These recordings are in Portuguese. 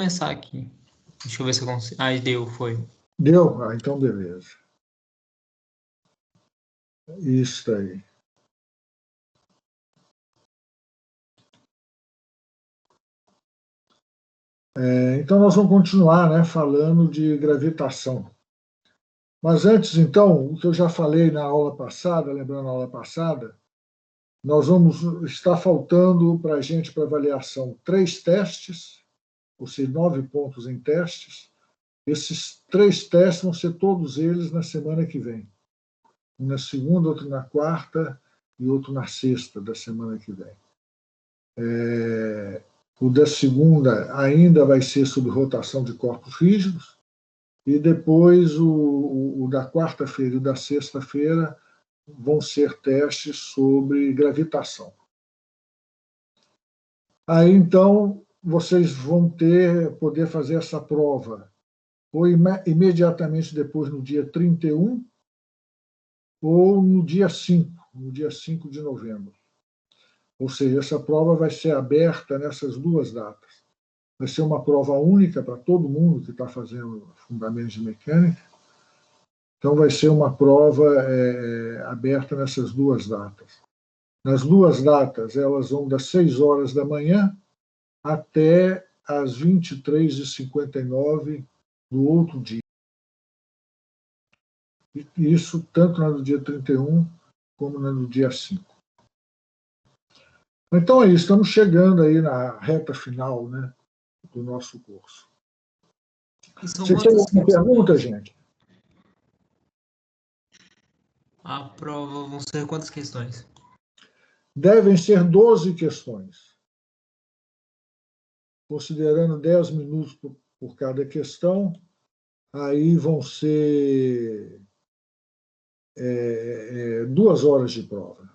começar aqui. Deixa eu ver se eu consigo. Ah, deu, foi. Deu? Ah, então beleza. Isso aí. Então, nós vamos continuar, né, falando de gravitação. Mas antes, então, o que eu já falei na aula passada, lembrando a aula passada, nós vamos estar faltando para a gente, para avaliação, 3 testes, ou seja, 9 pontos em testes. Esses 3 testes vão ser todos eles na semana que vem. Um na segunda, outro na quarta e outro na sexta da semana que vem. O da segunda ainda vai ser sobre rotação de corpos rígidos, e depois o da quarta-feira e o da sexta-feira vão ser testes sobre gravitação. Aí, então, vocês vão poder fazer essa prova ou imediatamente depois, no dia 31, ou no dia 5 de novembro. Ou seja, essa prova vai ser aberta nessas 2 datas. Vai ser uma prova única para todo mundo que está fazendo fundamentos de mecânica. Então, vai ser uma prova aberta nessas 2 datas. Nas 2 datas, elas vão das 6 horas da manhã até às 23h59 do outro dia. Isso tanto no dia 31 como no dia 5. Então é isso, estamos chegando aí na reta final, né, do nosso curso. Vocês têm alguma pergunta, gente? A prova vão ser quantas questões? Devem ser 12 questões. Considerando 10 minutos por cada questão, aí vão ser 2 horas de prova.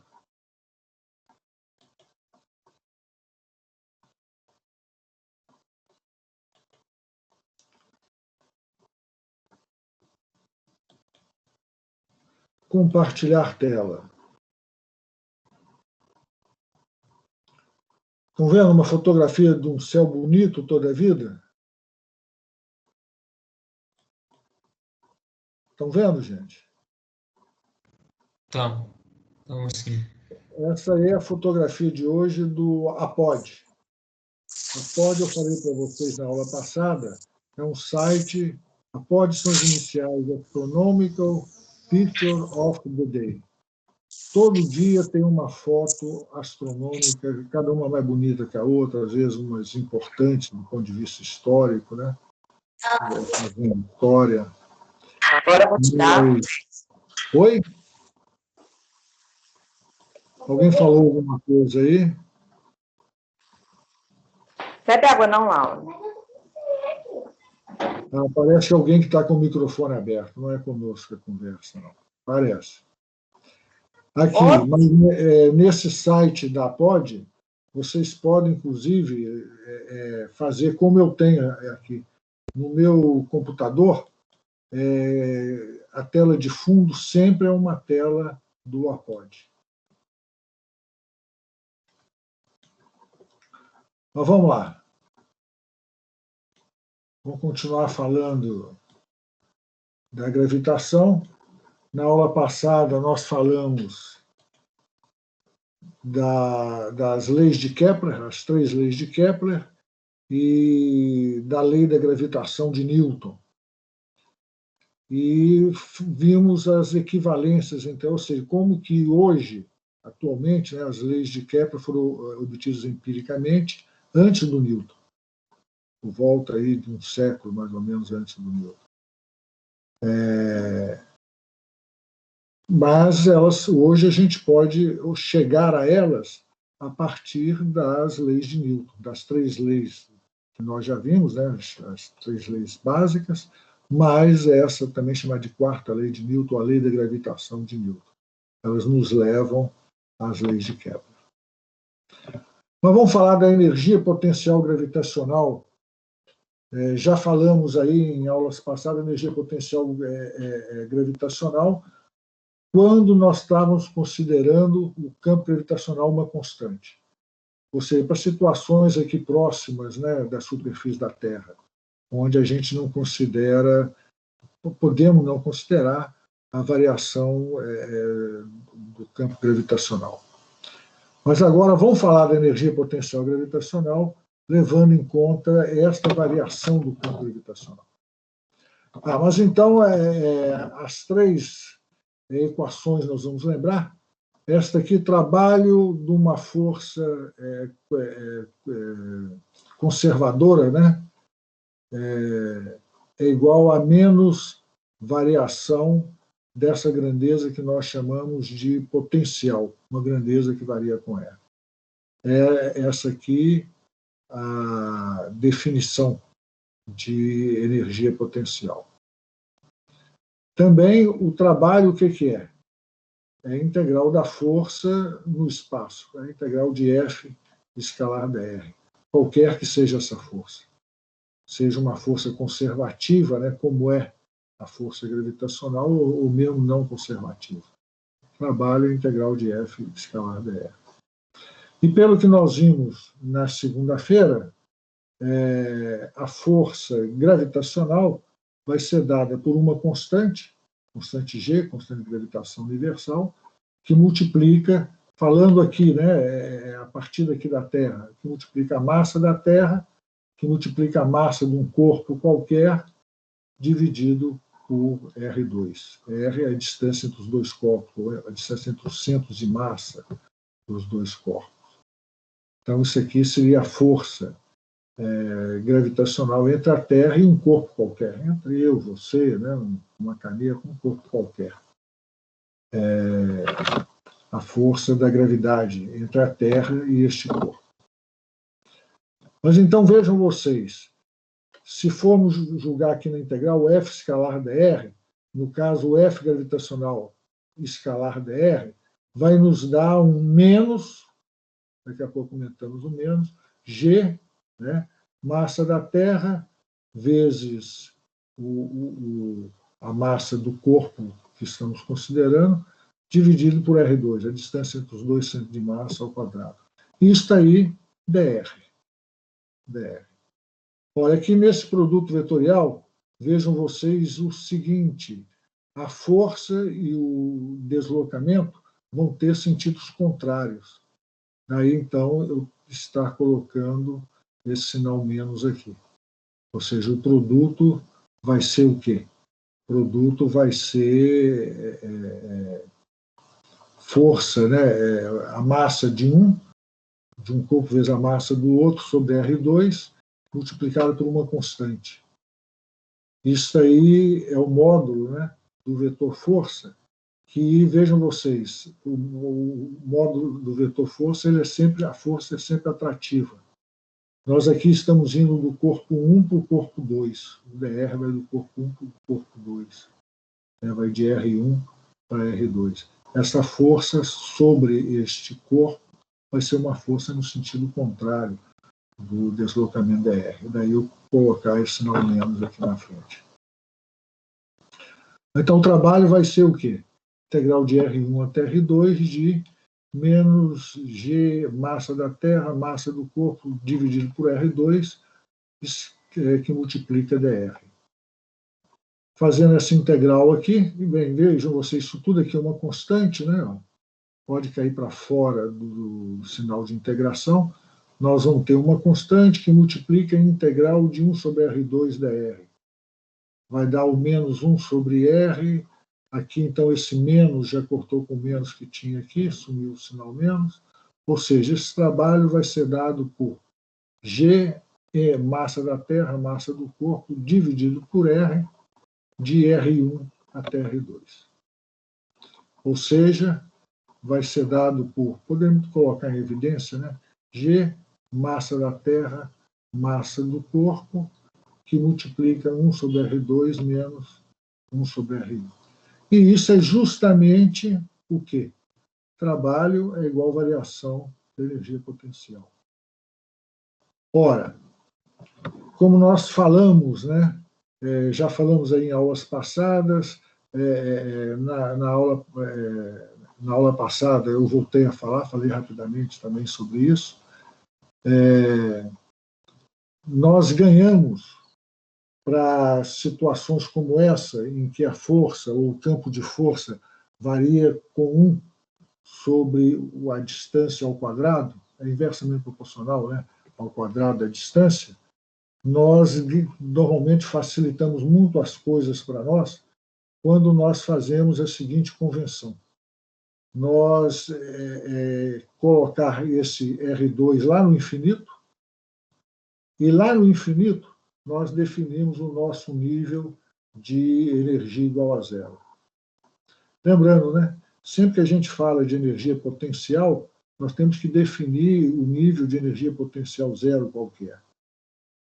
Compartilhar tela. Estão vendo uma fotografia de um céu bonito toda a vida? Estão vendo, gente? Então sim. Essa aí é a fotografia de hoje do APOD. APOD, eu falei para vocês na aula passada, é um site. APOD são as iniciais Astronomical Picture of the Day. Todo dia tem uma foto astronômica, cada uma mais bonita que a outra, às vezes umas importantes do ponto de vista histórico, né? História. Agora vou tirar. Oi? Alguém falou alguma coisa aí? Bebe água não, Laura. Parece alguém que está com o microfone aberto, não é conosco a conversa, não. Parece. Aqui, mas, nesse site da POD, vocês podem, inclusive, fazer como eu tenho aqui. No meu computador, a tela de fundo sempre é uma tela do APOD. Mas vamos lá. Vamos continuar falando da gravitação. Na aula passada, nós falamos das leis de Kepler, as 3 leis de Kepler, e da lei da gravitação de Newton. E vimos as equivalências, então, ou seja, como que hoje, atualmente, né, as leis de Kepler foram obtidas empiricamente antes do Newton, por volta aí de um século, mais ou menos, antes do Newton. Mas hoje a gente pode chegar a elas a partir das leis de Newton, das 3 leis que nós já vimos, né, as 3 leis básicas, mas essa também chamada de 4ª lei de Newton, a lei da gravitação de Newton. Elas nos levam às leis de Kepler. Mas vamos falar da energia potencial gravitacional. Já falamos aí em aulas passadas, energia potencial gravitacional, quando nós estávamos considerando o campo gravitacional uma constante. ou seja, para situações aqui próximas, né, da superfície da Terra, onde a gente não considera, podemos não considerar a variação do campo gravitacional. Mas agora vamos falar da energia potencial gravitacional, levando em conta esta variação do campo gravitacional. Mas então, as três equações nós vamos lembrar. Esta aqui, trabalho de uma força conservadora, né? É igual a menos variação dessa grandeza que nós chamamos de potencial, uma grandeza que varia com R. É essa aqui a definição de energia potencial. Também o trabalho, o que é? É a integral da força no espaço, é a integral de F escalar dr, qualquer que seja essa força. Seja uma força conservativa, né, como é a força gravitacional, ou mesmo não conservativa. Trabalho a integral de F escalar dr. E pelo que nós vimos na segunda-feira, a força gravitacional vai ser dada por uma constante G, constante de gravitação universal, que multiplica, falando aqui, né, a partir daqui da Terra, que multiplica a massa da Terra, que multiplica a massa de um corpo qualquer, dividido por R2. R é a distância entre os dois corpos, a distância entre os centros de massa dos dois corpos. Então, isso aqui seria a força gravitacional entre a Terra e um corpo qualquer, entre eu, você, né, uma caneta, um corpo qualquer. A força da gravidade entre a Terra e este corpo. Mas então vejam vocês, se formos julgar aqui na integral F escalar dr, no caso o F gravitacional escalar dr, vai nos dar um menos, daqui a pouco comentamos o menos, G, né, massa da Terra vezes a massa do corpo que estamos considerando, dividido por R2, a distância entre os dois centros de massa ao quadrado. Isso aí, dr. Olha, aqui nesse produto vetorial, vejam vocês o seguinte, a força e o deslocamento vão ter sentidos contrários. Daí, então, eu estar colocando esse sinal menos aqui. Ou seja, o produto vai ser o quê? O produto vai ser força, né? A massa de um corpo vezes a massa do outro sobre R2, multiplicado por uma constante. Isso aí é o módulo, né, do vetor força, que, vejam vocês, o módulo do vetor força, a força é sempre atrativa. Nós aqui estamos indo do corpo 1 para o corpo 2. O dr vai do corpo 1 para o corpo 2. Vai de R1 para R2. Essa força sobre este corpo vai ser uma força no sentido contrário do deslocamento dr. Daí eu colocar esse sinal menos aqui na frente. Então o trabalho vai ser o quê? Integral de R1 até R2 de menos G, massa da Terra, massa do corpo, dividido por R2, que multiplica dr. Fazendo essa integral aqui, e bem, vejam vocês, isso tudo aqui é uma constante, né? Pode cair para fora do sinal de integração. Nós vamos ter uma constante que multiplica a integral de 1 sobre R2 dr. Vai dar o menos 1 sobre R. Aqui, então, esse menos já cortou com o menos que tinha aqui, sumiu o sinal menos. Ou seja, esse trabalho vai ser dado por G, massa da Terra, massa do corpo, dividido por R, de R1 até R2. Ou seja, vai ser dado por, podemos colocar em evidência, né? G, massa da Terra, massa do corpo, que multiplica 1 sobre R2 menos 1 sobre R1. E isso é justamente o quê? Trabalho é igual variação da energia potencial. Ora, como nós falamos, né? Já falamos aí em aulas passadas, na aula passada eu voltei a falar, falei rapidamente também sobre isso, Nós ganhamos para situações como essa, em que a força ou o campo de força varia com 1 sobre a distância ao quadrado, é inversamente proporcional, né, ao quadrado da distância, nós normalmente facilitamos muito as coisas para nós quando nós fazemos a seguinte convenção. Nós colocar esse R2 lá no infinito, e lá no infinito nós definimos o nosso nível de energia igual a 0. Lembrando, né, sempre que a gente fala de energia potencial, nós temos que definir o nível de energia potencial 0 qualquer.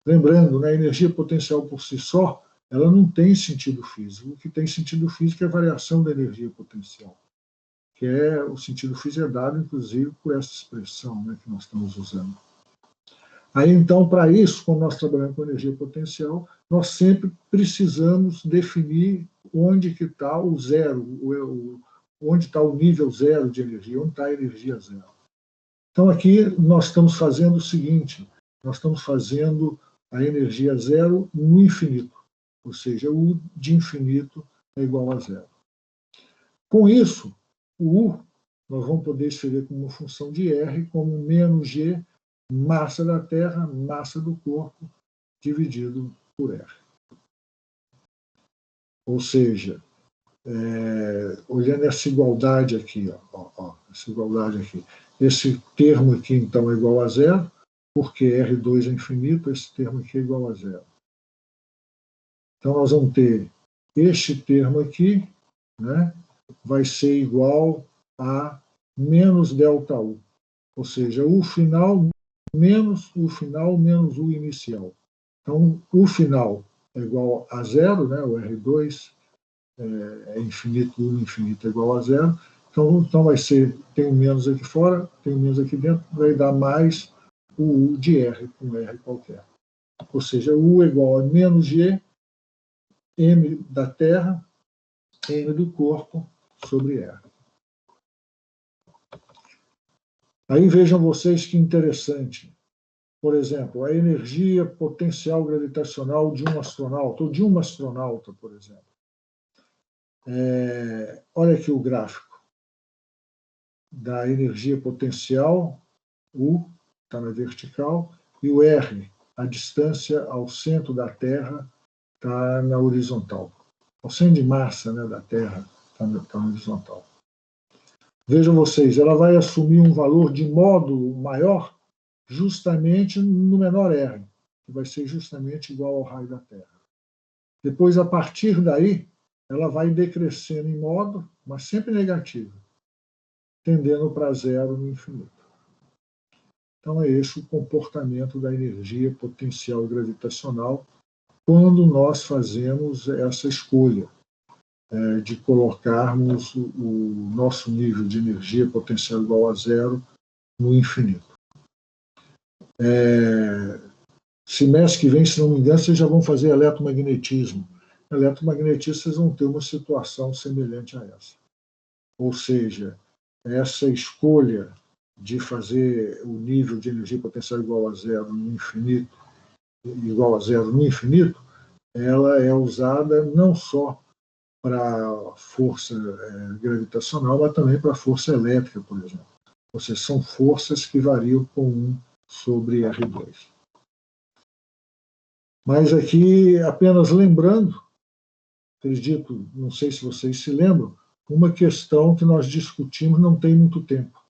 Lembrando, né, a energia potencial por si só, ela não tem sentido físico. O que tem sentido físico é a variação da energia potencial, que o sentido físico é dado, inclusive, por essa expressão, né, que nós estamos usando. Aí, então, para isso, quando nós trabalhamos com energia potencial, nós sempre precisamos definir onde que está o zero, onde está o nível 0 de energia, onde está a energia 0. Então, aqui nós estamos fazendo o seguinte, nós estamos fazendo a energia 0 no infinito, ou seja, U de infinito é igual a 0. Com isso, o U nós vamos poder escrever como uma função de R, como menos G, massa da Terra, massa do corpo, dividido por R. Ou seja, olhando essa igualdade aqui, essa igualdade aqui, esse termo aqui, então, é igual a 0, porque R2 é infinito, esse termo aqui é igual a 0. Então, nós vamos ter este termo aqui, né, vai ser igual a menos ΔU, ou seja, U final menos U inicial. Então, U final é igual a 0, né, o R2 é infinito, U infinito é igual a 0. Então vai ser, tem um menos aqui fora, tem um menos aqui dentro, vai dar mais o U de R, um R qualquer. Ou seja, U é igual a menos G, M da Terra, M do corpo, sobre R. Aí vejam vocês que interessante. Por exemplo, a energia potencial gravitacional de um astronauta, ou de uma astronauta, por exemplo. Olha aqui o gráfico da energia potencial, U está na vertical, e o R, a distância ao centro da Terra, está na horizontal. O centro de massa, né, da Terra está na horizontal. Vejam vocês, ela vai assumir um valor de módulo maior justamente no menor R, que vai ser justamente igual ao raio da Terra. Depois, a partir daí, ela vai decrescendo em módulo, mas sempre negativo, tendendo para 0 no infinito. Então, é esse o comportamento da energia potencial gravitacional quando nós fazemos essa escolha de colocarmos o nosso nível de energia potencial igual a 0 no infinito. Semestre que vem, se não me engano, vocês já vão fazer eletromagnetismo. Eletromagnetismo, vocês vão ter uma situação semelhante a essa. Ou seja, essa escolha de fazer o nível de energia potencial igual a 0 no infinito, ela é usada não só para força gravitacional, mas também para força elétrica, por exemplo. Ou seja, são forças que variam com 1 sobre R2. Mas aqui, apenas lembrando, acredito, não sei se vocês se lembram, uma questão que nós discutimos não tem muito tempo.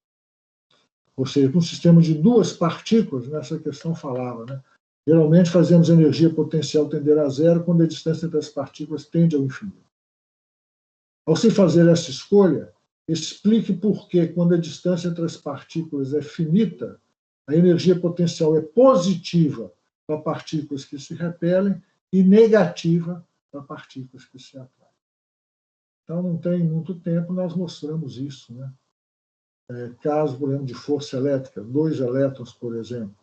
Ou seja, um sistema de duas partículas, nessa questão falava, né? Geralmente fazemos energia potencial tender a 0 quando a distância entre as partículas tende ao infinito. Ao se fazer essa escolha, explique por que, quando a distância entre as partículas é finita, a energia potencial é positiva para partículas que se repelem e negativa para partículas que se atraem. Então, não tem muito tempo, nós mostramos isso, né? Caso, por exemplo, de força elétrica, 2 elétrons, por exemplo,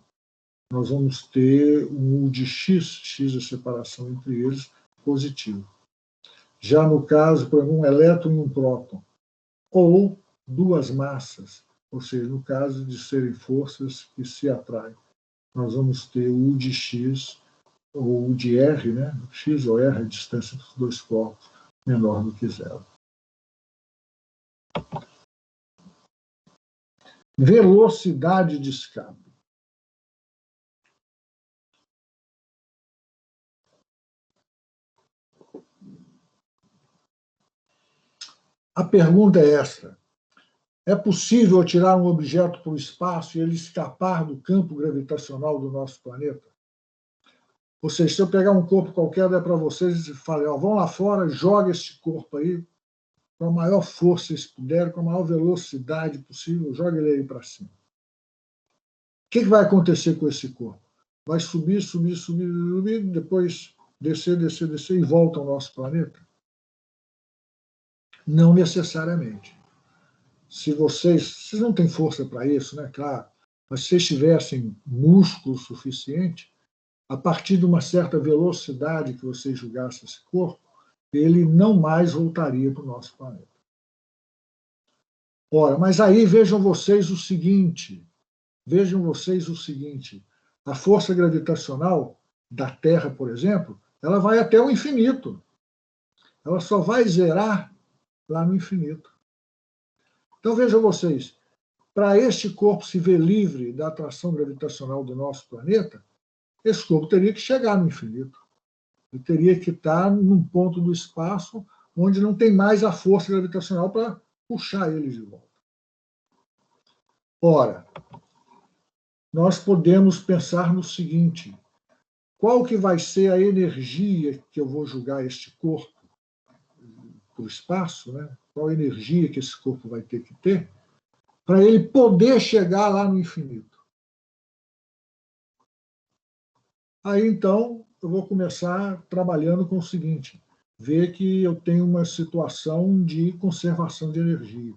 nós vamos ter um U de x a separação entre eles, positivo. Já no caso, por exemplo, um elétron e um próton, ou 2 massas, ou seja, no caso de serem forças que se atraem. nós vamos ter U de x ou U de R, né? X ou R, a distância dos dois corpos, menor do que zero. Velocidade de escape. A pergunta é esta: é possível atirar um objeto para o espaço e ele escapar do campo gravitacional do nosso planeta? Ou seja, se eu pegar um corpo qualquer, der para vocês e falar, ó, vão lá fora, joga esse corpo aí com a maior força que puder, com a maior velocidade possível, joga ele aí para cima. O que vai acontecer com esse corpo? Vai subir, subir, subir, subir, depois descer, descer, descer e volta ao nosso planeta? Não necessariamente. Se vocês não têm força para isso, né? Claro, mas se vocês tivessem músculo suficiente, a partir de uma certa velocidade que vocês jogassem esse corpo, ele não mais voltaria para o nosso planeta. Ora, mas aí vejam vocês o seguinte, a força gravitacional da Terra, por exemplo, ela vai até o infinito. Ela só vai zerar lá no infinito. Então vejam vocês, para este corpo se ver livre da atração gravitacional do nosso planeta, esse corpo teria que chegar no infinito. Ele teria que estar num ponto do espaço onde não tem mais a força gravitacional para puxar ele de volta. Ora, nós podemos pensar no seguinte: qual que vai ser a energia que eu vou jogar este corpo para o espaço, né? Qual a energia que esse corpo vai ter que ter para ele poder chegar lá no infinito? Aí, então, eu vou começar trabalhando com o seguinte: ver que eu tenho uma situação de conservação de energia.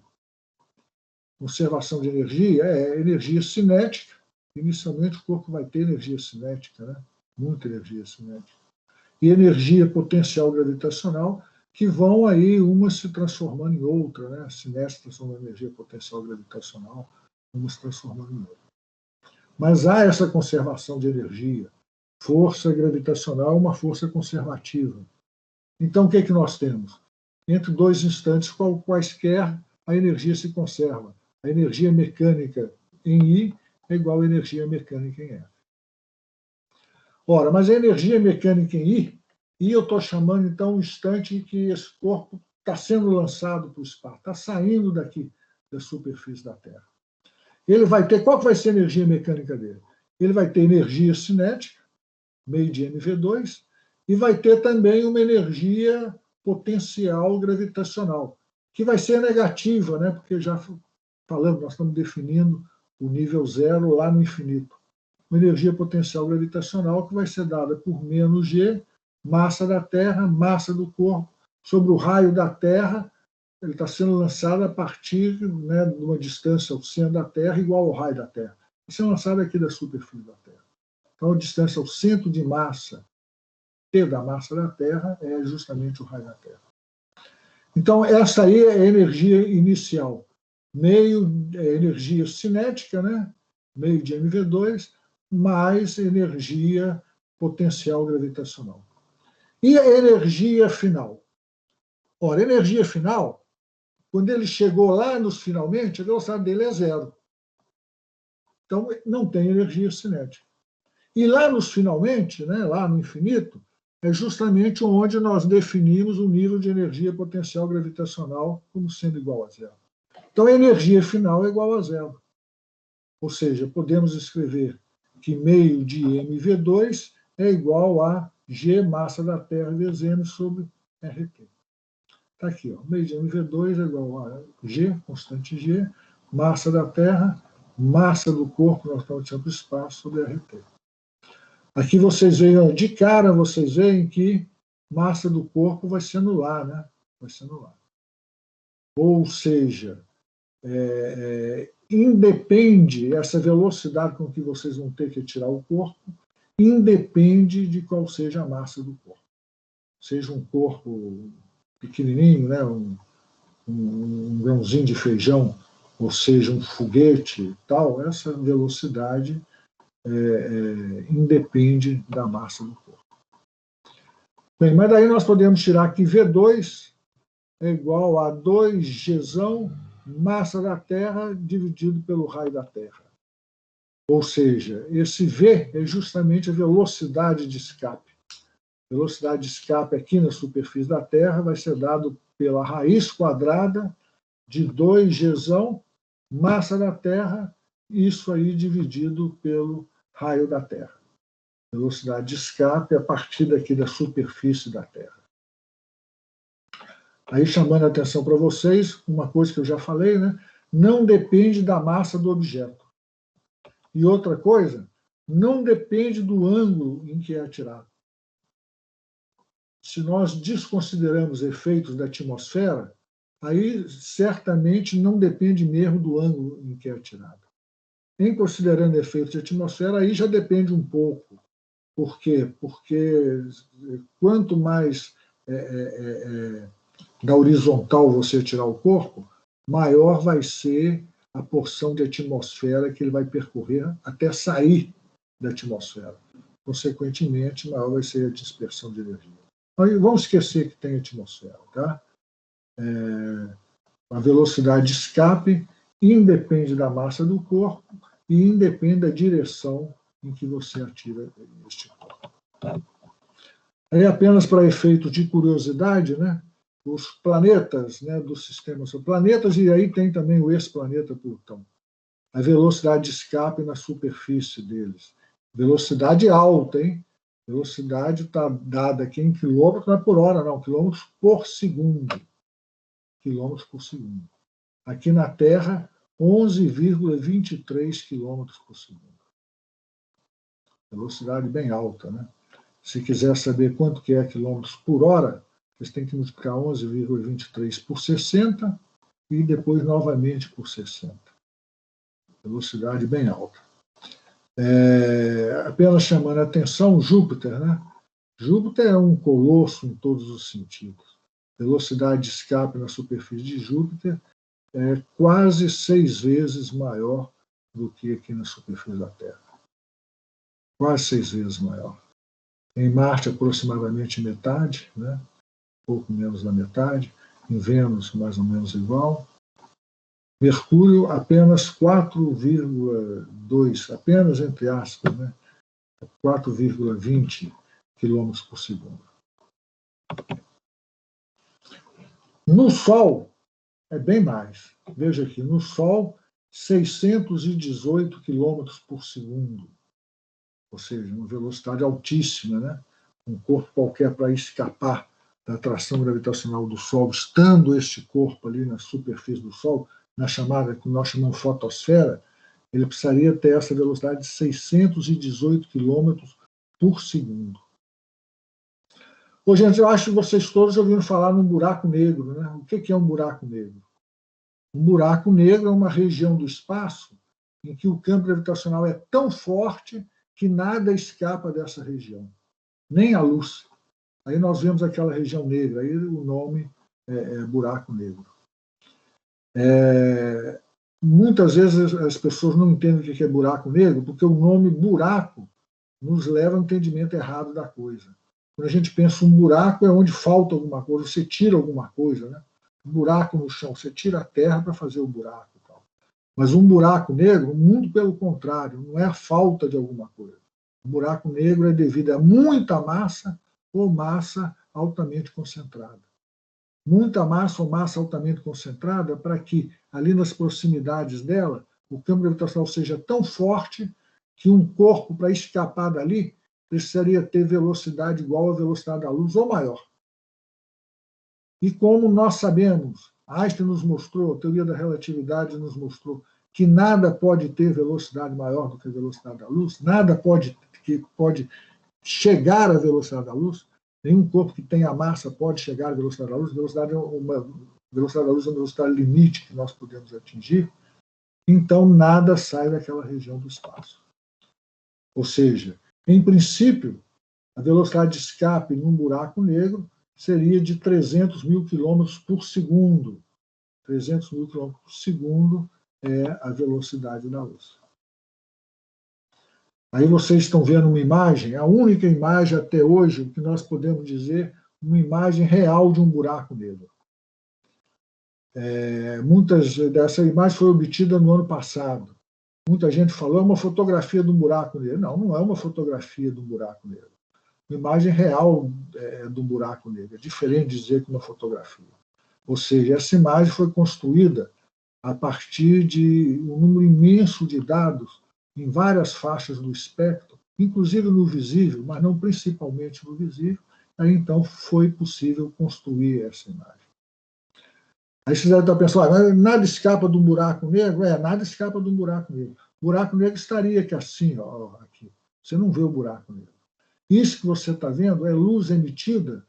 Conservação de energia é energia cinética. Inicialmente, o corpo vai ter energia cinética, né? Muita energia cinética. E energia potencial gravitacional, que vão aí uma se transformando em outra, né? A cinética transformando em energia potencial gravitacional, uma se transformando em outra. Mas há essa conservação de energia. Força gravitacional é uma força conservativa. Então, o que é que nós temos? Entre dois instantes quaisquer, a energia se conserva. A energia mecânica em I é igual à energia mecânica em F. Ora, mas a energia mecânica em I eu estou chamando, então, um instante que esse corpo está sendo lançado para o espaço, está saindo daqui da superfície da Terra. Ele vai ter, qual vai ser a energia mecânica dele? Ele vai ter energia cinética, meio de mv2, e vai ter também uma energia potencial gravitacional, que vai ser negativa, né? Porque já falamos, nós estamos definindo o nível zero lá no infinito. Uma energia potencial gravitacional que vai ser dada por menos G, massa da Terra, massa do corpo, sobre o raio da Terra. Ele está sendo lançado a partir, né, de uma distância ao centro da Terra igual ao raio da Terra. Está sendo lançado aqui da superfície da Terra. Então, a distância ao centro de massa, T da massa da Terra, é justamente o raio da Terra. Então, essa aí é a energia inicial. Meio energia cinética, né? Meio de mv2, mais energia potencial gravitacional. E a energia final? Ora, a energia final, quando ele chegou lá nos finalmente, a velocidade dele é zero. Então, não tem energia cinética. E lá nos finalmente, né, lá no infinito, é justamente onde nós definimos o nível de energia potencial gravitacional como sendo igual a zero. Então, a energia final é igual a zero. Ou seja, podemos escrever que meio de mv2 é igual a G, massa da Terra, vezes m sobre RT. Está aqui, ó, meio de mv2 é igual a G, constante G, massa da Terra, massa do corpo, nós estamos dizendo espaço, sobre RT. Aqui vocês veem, de cara, vocês veem que massa do corpo vai se anular, né? Vai se anular. Ou seja, independe, essa velocidade com que vocês vão ter que tirar o corpo, independe de qual seja a massa do corpo. Seja um corpo pequenininho, né? um grãozinho de feijão, ou seja, um foguete e tal, essa velocidade independe da massa do corpo. Bem, mas daí nós podemos tirar que V2 é igual a 2Gzão massa da Terra dividido pelo raio da Terra. Ou seja, esse V é justamente a velocidade de escape. A velocidade de escape aqui na superfície da Terra vai ser dado pela raiz quadrada de 2Gzão massa da Terra, isso aí dividido pelo raio da Terra. Velocidade de escape a partir daqui da superfície da Terra. Aí, chamando a atenção para vocês, uma coisa que eu já falei, né? Não depende da massa do objeto. E outra coisa, não depende do ângulo em que é atirado. Se nós desconsideramos efeitos da atmosfera, aí certamente não depende mesmo do ângulo em que é atirado. Em considerando efeitos de atmosfera, aí já depende um pouco. Por quê? Porque quanto mais da horizontal você atirar o corpo, maior vai ser a porção de atmosfera que ele vai percorrer até sair da atmosfera. Consequentemente, maior vai ser a dispersão de energia. Então, vamos esquecer que tem atmosfera, tá? A velocidade de escape independe da massa do corpo e independe da direção em que você atira este corpo. Aí, apenas para efeito de curiosidade, né? Os planetas, né, do sistema solar, planetas, e aí tem também o ex-planeta Plutão. A velocidade de escape na superfície deles. Velocidade alta, hein? Velocidade está dada aqui em quilômetros, não é por hora, não, quilômetros por segundo. Quilômetros por segundo. Aqui na Terra, 11,23 quilômetros por segundo. Velocidade bem alta, né? Se quiser saber quanto que é quilômetros por hora, vocês têm que multiplicar 11,23 por 60 e depois novamente por 60. Velocidade bem alta. Apenas chamando a atenção, Júpiter, né? Júpiter é um colosso em todos os sentidos. Velocidade de escape na superfície de Júpiter é quase 6 vezes maior do que aqui na superfície da Terra. Quase 6 vezes maior. Em Marte, aproximadamente metade, né? Pouco menos da metade. Em Vênus, mais ou menos igual. Mercúrio, apenas 4,2, apenas entre aspas, né? 4,20 quilômetros por segundo. No Sol, é bem mais. Veja aqui, no Sol, 618 quilômetros por segundo. Ou seja, uma velocidade altíssima, né? Um corpo qualquer para escapar da atração gravitacional do Sol, estando este corpo ali na superfície do Sol, na chamada que nós chamamos fotosfera, ele precisaria ter essa velocidade de 618 quilômetros por segundo. Ô, gente, eu acho que vocês todos ouviram falar num buraco negro, né? O que é um buraco negro? Um buraco negro é uma região do espaço em que o campo gravitacional é tão forte que nada escapa dessa região, nem a luz. Aí nós vemos aquela região negra, aí o nome é buraco negro. Muitas vezes as pessoas não entendem o que é buraco negro, porque o nome buraco nos leva ao entendimento errado da coisa. Quando a gente pensa um buraco é onde falta alguma coisa, você tira alguma coisa, né? Um buraco no chão, você tira a terra para fazer o buraco. Mas um buraco negro, muito pelo contrário, não é a falta de alguma coisa. O buraco negro é devido a muita massa ou massa altamente concentrada. Muita massa ou massa altamente concentrada para que, ali nas proximidades dela, o campo gravitacional seja tão forte que um corpo, para escapar dali, precisaria ter velocidade igual à velocidade da luz ou maior. E como nós sabemos, Einstein nos mostrou, a teoria da relatividade nos mostrou, que nada pode ter velocidade maior do que a velocidade da luz, nada pode chegar à velocidade da luz, nenhum corpo que tenha massa pode chegar à velocidade da luz, a velocidade da luz é uma velocidade limite que nós podemos atingir, então nada sai daquela região do espaço. Ou seja, em princípio, a velocidade de escape num buraco negro seria de 300 mil quilômetros por segundo. 300 mil quilômetros por segundo é a velocidade da luz. Aí vocês estão vendo uma imagem, a única imagem até hoje, que nós podemos dizer, uma imagem real de um buraco negro. Muitas dessa imagem foi obtida no ano passado. Muita gente falou, é uma fotografia de um buraco negro. Não, não é uma fotografia de um buraco negro. Uma imagem real de um buraco negro. É diferente de dizer que uma fotografia. Ou seja, essa imagem foi construída a partir de um número imenso de dados em várias faixas do espectro, inclusive no visível, mas não principalmente no visível. Aí, então, foi possível construir essa imagem. Aí vocês devem estar pensando, mas nada escapa de um buraco negro? Nada escapa de um buraco negro. O buraco negro estaria aqui assim, ó, aqui. Você não vê o buraco negro. Isso que você está vendo é luz emitida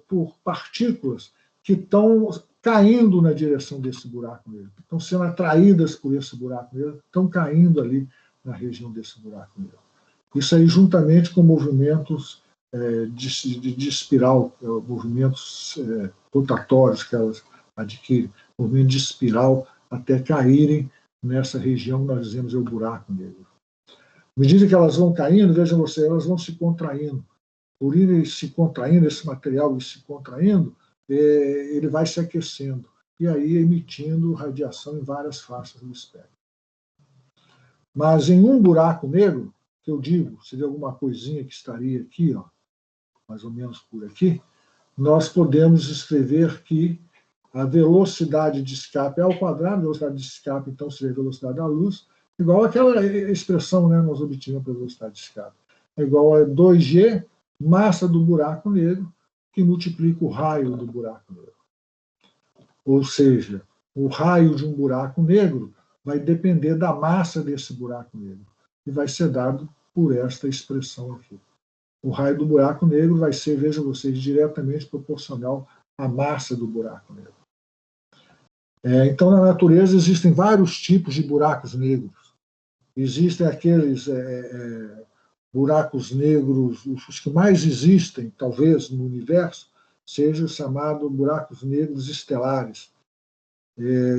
por partículas que estão caindo na direção desse buraco negro, estão sendo atraídas por esse buraco negro, estão caindo ali na região desse buraco negro. Isso aí, juntamente com movimentos de espiral, movimentos rotatórios que elas adquirem, movimento de espiral até caírem nessa região que nós dizemos é o buraco negro. À medida que elas vão caindo, vejam vocês, elas vão se contraindo. Por ir se contraindo, esse material ir se contraindo, ele vai se aquecendo e aí emitindo radiação em várias faixas do espectro. Mas em um buraco negro, que eu digo, seria alguma coisinha que estaria aqui, ó, mais ou menos por aqui, nós podemos escrever que a velocidade de escape é ao quadrado, a velocidade de escape, então, seria a velocidade da luz, igual àquela expressão, né, nós obtivemos para a velocidade de escape. É igual a 2G, massa do buraco negro, que multiplica o raio do buraco negro. Ou seja, o raio de um buraco negro vai depender da massa desse buraco negro, e vai ser dado por esta expressão aqui. O raio do buraco negro vai ser, vejam vocês, diretamente proporcional à massa do buraco negro. Então, na natureza, existem vários tipos de buracos negros. Existem aqueles buracos negros, os que mais existem, talvez, no universo, sejam os chamados buracos negros estelares.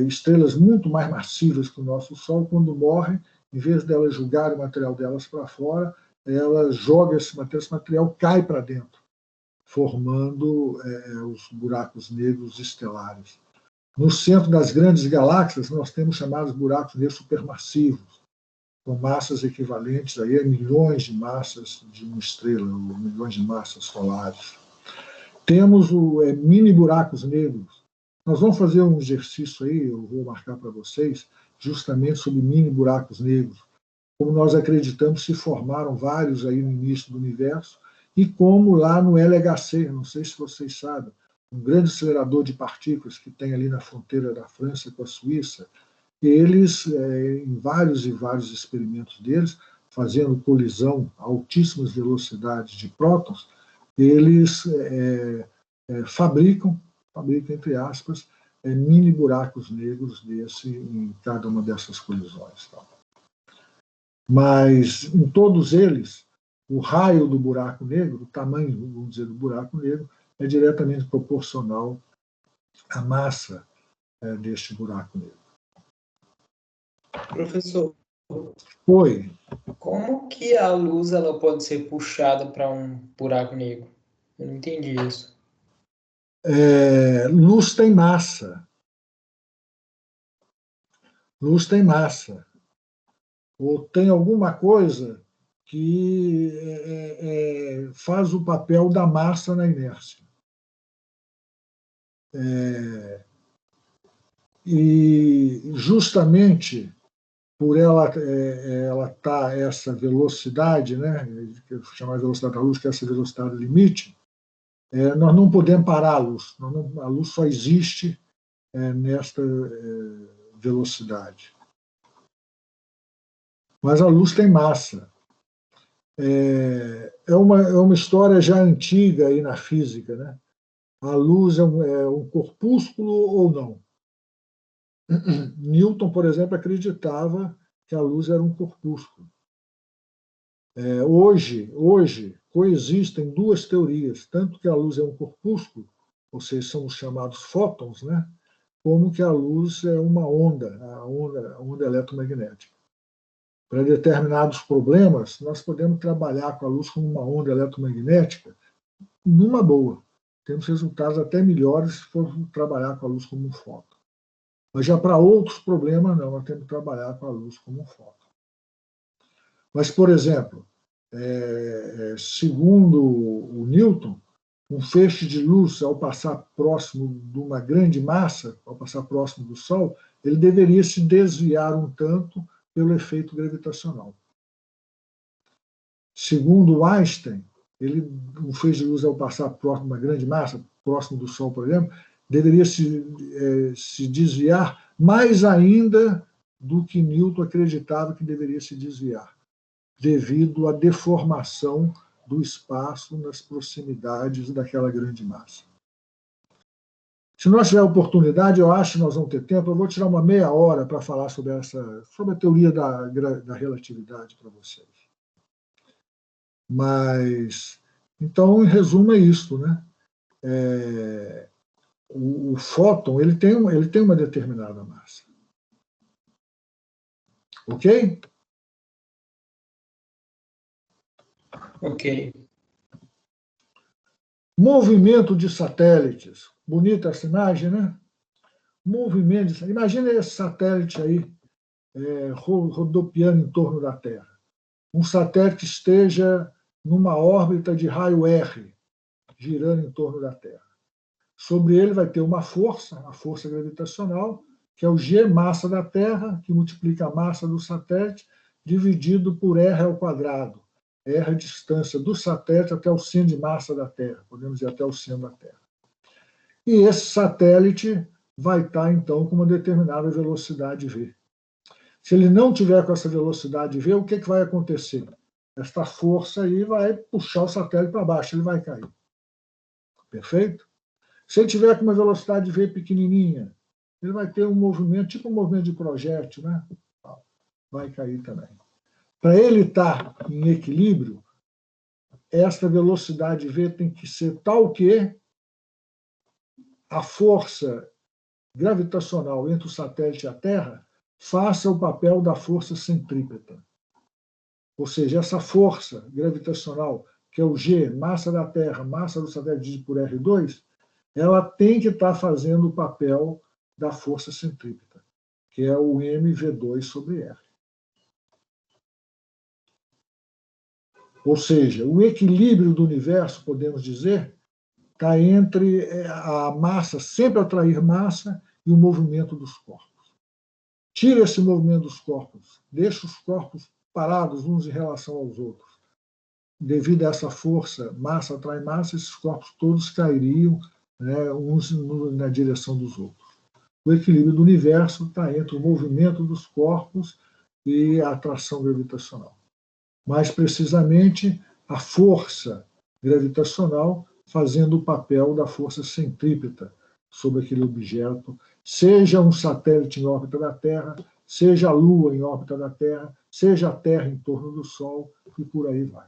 Estrelas muito mais massivas que o nosso Sol, quando morrem, em vez delas jogarem o material delas para fora, elas jogam esse material cai para dentro, formando os buracos negros estelares. No centro das grandes galáxias, nós temos chamados buracos negros supermassivos, com massas equivalentes a milhões de massas de uma estrela, ou milhões de massas solares. Temos mini buracos negros. Nós vamos fazer um exercício aí, eu vou marcar para vocês, justamente sobre mini buracos negros, como nós acreditamos se formaram vários aí no início do universo, e como lá no LHC, não sei se vocês sabem, um grande acelerador de partículas que tem ali na fronteira da França com a Suíça, eles, em vários e vários experimentos deles, fazendo colisão a altíssimas velocidades de prótons, eles fabricam, entre aspas, mini buracos negros em cada uma dessas colisões. Tá? Mas, em todos eles, o raio do buraco negro, o tamanho, vamos dizer, do buraco negro, é diretamente proporcional à massa deste buraco negro. Professor, Oi. como que a luz ela pode ser puxada para um buraco negro? Eu não entendi isso. Luz tem massa. Luz tem massa. Ou tem alguma coisa que faz o papel da massa na inércia. E justamente por ela estar essa velocidade, né, que eu chamo de velocidade da luz, que é essa velocidade limite, nós não podemos parar a luz. A luz só existe nesta velocidade. Mas a luz tem massa. É uma história já antiga aí na física, né? A luz é um corpúsculo ou não? Newton, por exemplo, acreditava que a luz era um corpúsculo. Hoje, coexistem duas teorias, tanto que a luz é um corpúsculo, ou seja, são os chamados fótons, né? Como que a luz é uma onda, a onda eletromagnética. para determinados problemas, nós podemos trabalhar com a luz como uma onda eletromagnética numa boa. Temos resultados até melhores se for trabalhar com a luz como um fóton. Mas já para outros problemas, não, nós temos que trabalhar com a luz como um fóton. Mas, por exemplo, segundo o Newton, um feixe de luz, ao passar próximo de uma grande massa, ao passar próximo do Sol, ele deveria se desviar um tanto pelo efeito gravitacional. Segundo Einstein, um feixe de luz, ao passar próximo de uma grande massa, próximo do Sol, por exemplo, deveria se desviar mais ainda do que Newton acreditava que deveria se desviar, devido à deformação do espaço nas proximidades daquela grande massa. Se nós tivermos oportunidade, eu acho que nós vamos ter tempo, eu vou tirar uma meia hora para falar sobre a teoria da relatividade para vocês. Mas, então, em resumo, é isso, né? O fóton ele tem uma determinada massa. Ok? Ok. Movimento de satélites. Bonita essa imagem, né? Movimento de satélites. Imagina esse satélite aí rodopiando em torno da Terra. Um satélite esteja numa órbita de raio R, girando em torno da Terra. Sobre ele vai ter uma força, a força gravitacional, que é o G, massa da Terra, que multiplica a massa do satélite, dividido por R ao quadrado. R é a distância do satélite até o centro de massa da Terra, podemos ir até o centro da Terra. E esse satélite vai estar, então, com uma determinada velocidade v. Se ele não tiver com essa velocidade v, o que vai acontecer? Esta força aí vai puxar o satélite para baixo, ele vai cair. Perfeito? Se ele tiver com uma velocidade v pequenininha, ele vai ter um movimento, tipo um movimento de projétil, né? Vai cair também. Para ele estar em equilíbrio, esta velocidade v tem que ser tal que a força gravitacional entre o satélite e a Terra faça o papel da força centrípeta. Ou seja, essa força gravitacional, que é o G, massa da Terra, massa do satélite dividido por R2, ela tem que estar fazendo o papel da força centrípeta, que é o mv2 sobre R. Ou seja, o equilíbrio do universo, podemos dizer, está entre a massa sempre atrair massa e o movimento dos corpos. Tira esse movimento dos corpos, deixa os corpos parados uns em relação aos outros. Devido a essa força, massa atrai massa, esses corpos todos cairiam, né, uns na direção dos outros. O equilíbrio do universo está entre o movimento dos corpos e a atração gravitacional. Mais precisamente, a força gravitacional fazendo o papel da força centrípeta sobre aquele objeto, seja um satélite em órbita da Terra, seja a Lua em órbita da Terra, seja a Terra em torno do Sol, e por aí vai.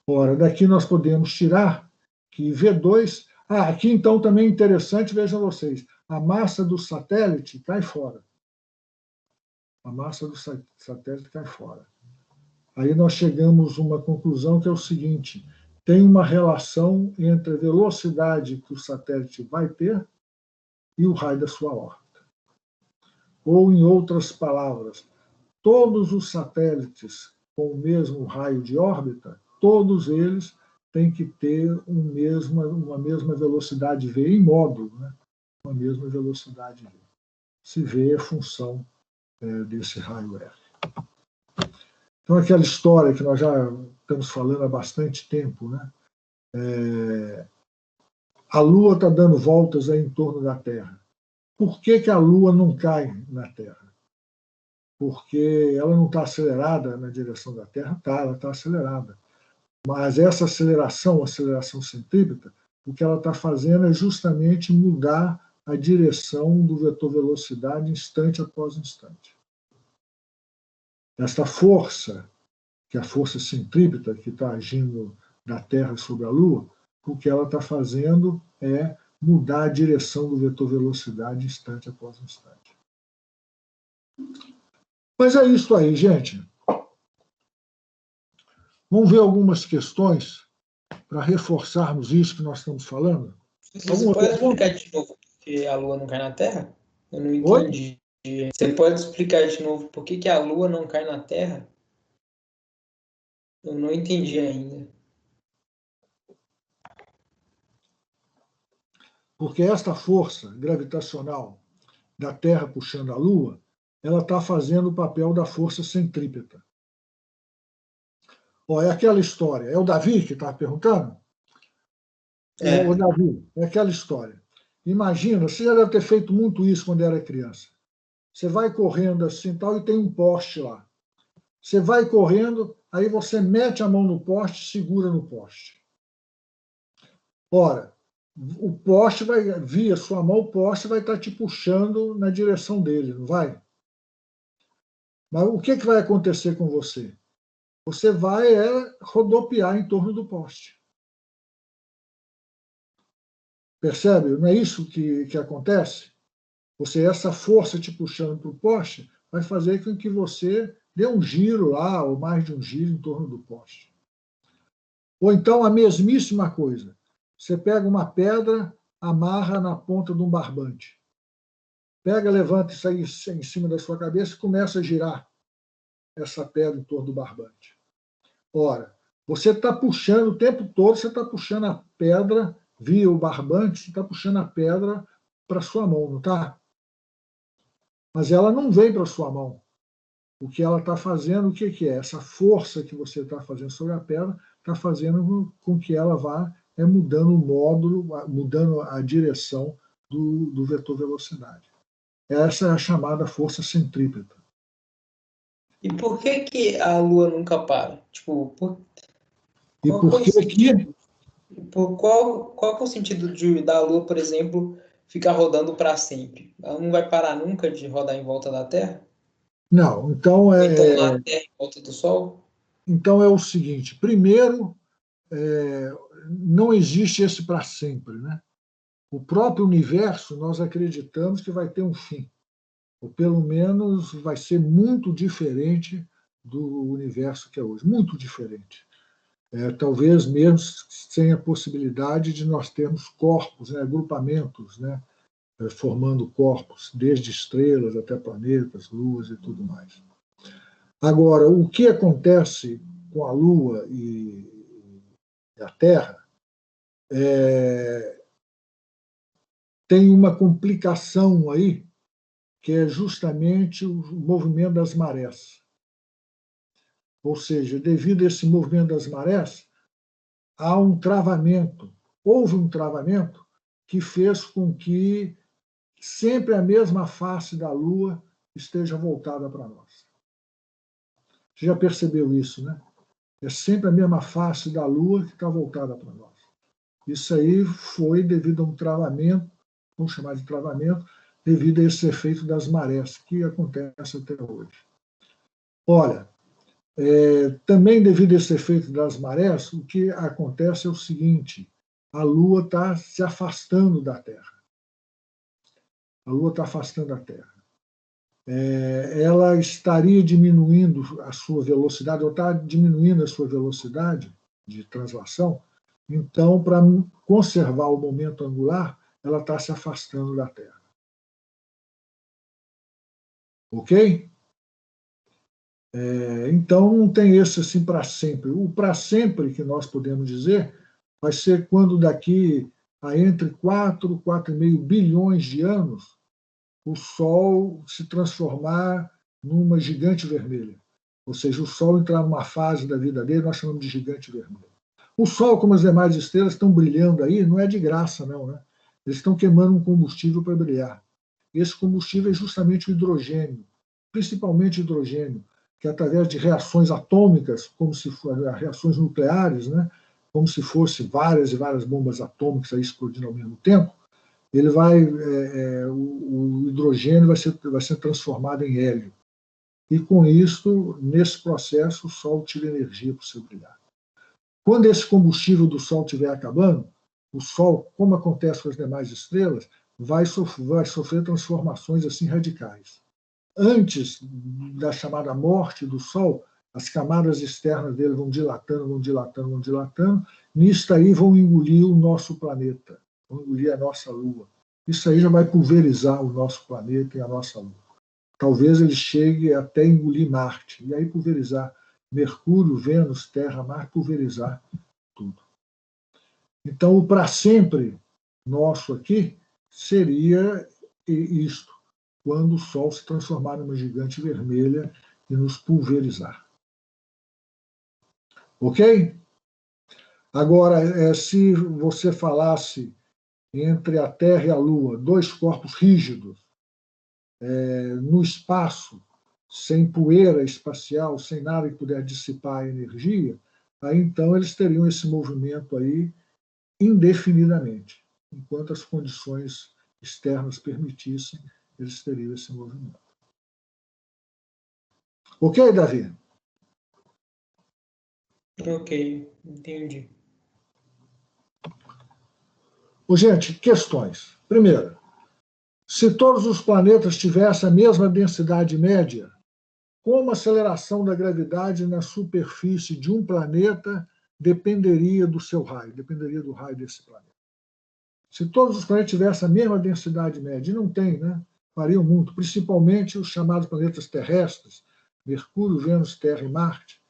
Ora, daqui nós podemos tirar que V2... aqui então também é interessante, vejam vocês, a massa do satélite cai fora. A massa do satélite cai fora. Aí nós chegamos a uma conclusão que é o seguinte: tem uma relação entre a velocidade que o satélite vai ter e o raio da sua órbita. Ou, em outras palavras, todos os satélites com o mesmo raio de órbita, todos eles têm que ter uma mesma velocidade v em módulo, né? Uma mesma velocidade v. Se v é função desse raio R. Então, aquela história que nós já estamos falando há bastante tempo, né? A Lua está dando voltas aí em torno da Terra. Por que a Lua não cai na Terra? Porque ela não está acelerada na direção da Terra? Ela está acelerada. Mas essa aceleração centrípeta, o que ela está fazendo é justamente mudar a direção do vetor velocidade instante após instante. Esta força, que é a força centrípeta que está agindo da Terra sobre a Lua, o que ela está fazendo é mudar a direção do vetor velocidade instante após instante. Mas é isso aí, gente. Vamos ver algumas questões para reforçarmos isso que nós estamos falando? Você pode explicar de novo por que a Lua não cai na Terra? Eu não entendi. Você pode explicar de novo por que a Lua não cai na Terra? Eu não entendi ainda. Porque esta força gravitacional da Terra puxando a Lua, ela está fazendo o papel da força centrípeta. Ó, é aquela história. É o Davi que está perguntando? O Davi, é aquela história. Imagina, você já deve ter feito muito isso quando era criança. Você vai correndo assim tal e tem um poste lá. Você vai correndo, aí você mete a mão no poste, segura no poste. Ora, o poste vai, via sua mão, o poste vai estar te puxando na direção dele, não vai? Mas o que vai acontecer com você? Você vai rodopiar em torno do poste. Percebe? Não é isso que acontece? Essa força te puxando para o poste vai fazer com que você dê um giro lá, ou mais de um giro em torno do poste. Ou então a mesmíssima coisa. Você pega uma pedra, amarra na ponta de um barbante. Pega, levanta isso aí em cima da sua cabeça e começa a girar essa pedra em torno do barbante. Ora, você está puxando o tempo todo, você está puxando a pedra via o barbante, você está puxando a pedra para sua mão, não está? Mas ela não vem para sua mão. O que ela está fazendo, o que é? Essa força que você está fazendo sobre a pedra está fazendo com que ela vá mudando o módulo, mudando a direção do vetor velocidade. Essa é a chamada força centrípeta. E por que a Lua nunca para? Tipo, E por que qual é o sentido da Lua, por exemplo, ficar rodando para sempre? Ela não vai parar nunca de rodar em volta da Terra? Não, então a Terra em volta do Sol? Então é o seguinte: primeiro, não existe esse para sempre, né? O próprio universo, nós acreditamos que vai ter um fim, ou pelo menos vai ser muito diferente do universo que é hoje, muito diferente. Talvez mesmo sem a possibilidade de nós termos corpos, né, agrupamentos, né, formando corpos, desde estrelas até planetas, luas e tudo mais. Agora, o que acontece com a Lua e a Terra tem uma complicação aí, que é justamente o movimento das marés. Ou seja, devido a esse movimento das marés, há um travamento, houve um travamento que fez com que sempre a mesma face da Lua esteja voltada para nós. Você já percebeu isso, né? É sempre a mesma face da Lua que está voltada para nós. Isso aí foi devido a um travamento, vamos chamar de travamento, devido a esse efeito das marés, que acontece até hoje. Olha, também devido a esse efeito das marés, o que acontece é o seguinte: a Lua está se afastando da Terra. A Lua está afastando a Terra. Ela estaria diminuindo a sua velocidade, ou está diminuindo a sua velocidade de translação. Então, para conservar o momento angular, ela está se afastando da Terra. Ok? Então, não tem esse assim para sempre. O para sempre que nós podemos dizer vai ser quando daqui a entre 4 e 4,5 bilhões de anos o Sol se transformar numa gigante vermelha. Ou seja, o Sol entrar numa fase da vida dele, nós chamamos de gigante vermelho. O Sol, como as demais estrelas, estão brilhando aí, não é de graça, não, né? Eles estão queimando um combustível para brilhar. Esse combustível é justamente o hidrogênio, principalmente hidrogênio, que através de reações atômicas, como se fossem reações nucleares, né? Como se fossem várias e várias bombas atômicas aí explodindo ao mesmo tempo, ele o hidrogênio vai ser transformado em hélio. E com isso, nesse processo, o Sol tira energia para o seu brilhar. Quando esse combustível do Sol estiver acabando, o Sol, como acontece com as demais estrelas, vai sofrer transformações assim radicais. antes da chamada morte do Sol, as camadas externas dele vão dilatando, vão dilatando, vão dilatando. Nisso aí vão engolir o nosso planeta, vão engolir a nossa Lua. Isso aí já vai pulverizar o nosso planeta e a nossa Lua. Talvez ele chegue até engolir Marte, e aí pulverizar Mercúrio, Vênus, Terra, Marte, pulverizar tudo. Então, o para sempre nosso aqui seria isto, quando o Sol se transformar numa gigante vermelha e nos pulverizar. Ok? Agora, se você falasse entre a Terra e a Lua, dois corpos rígidos, no espaço, sem poeira espacial, sem nada que puder dissipar a energia, aí então eles teriam esse movimento aí indefinidamente. Enquanto as condições externas permitissem, eles teriam esse movimento. Ok, Davi? Ok, entendi. Gente, questões. Primeiro, se todos os planetas tivessem a mesma densidade média, como a aceleração da gravidade na superfície de um planeta dependeria do seu raio, dependeria do raio desse planeta? Se todos os planetas tivessem a mesma densidade média, e não tem, né? Variam muito, principalmente os chamados planetas terrestres, Mercúrio, Vênus, Terra e Marte,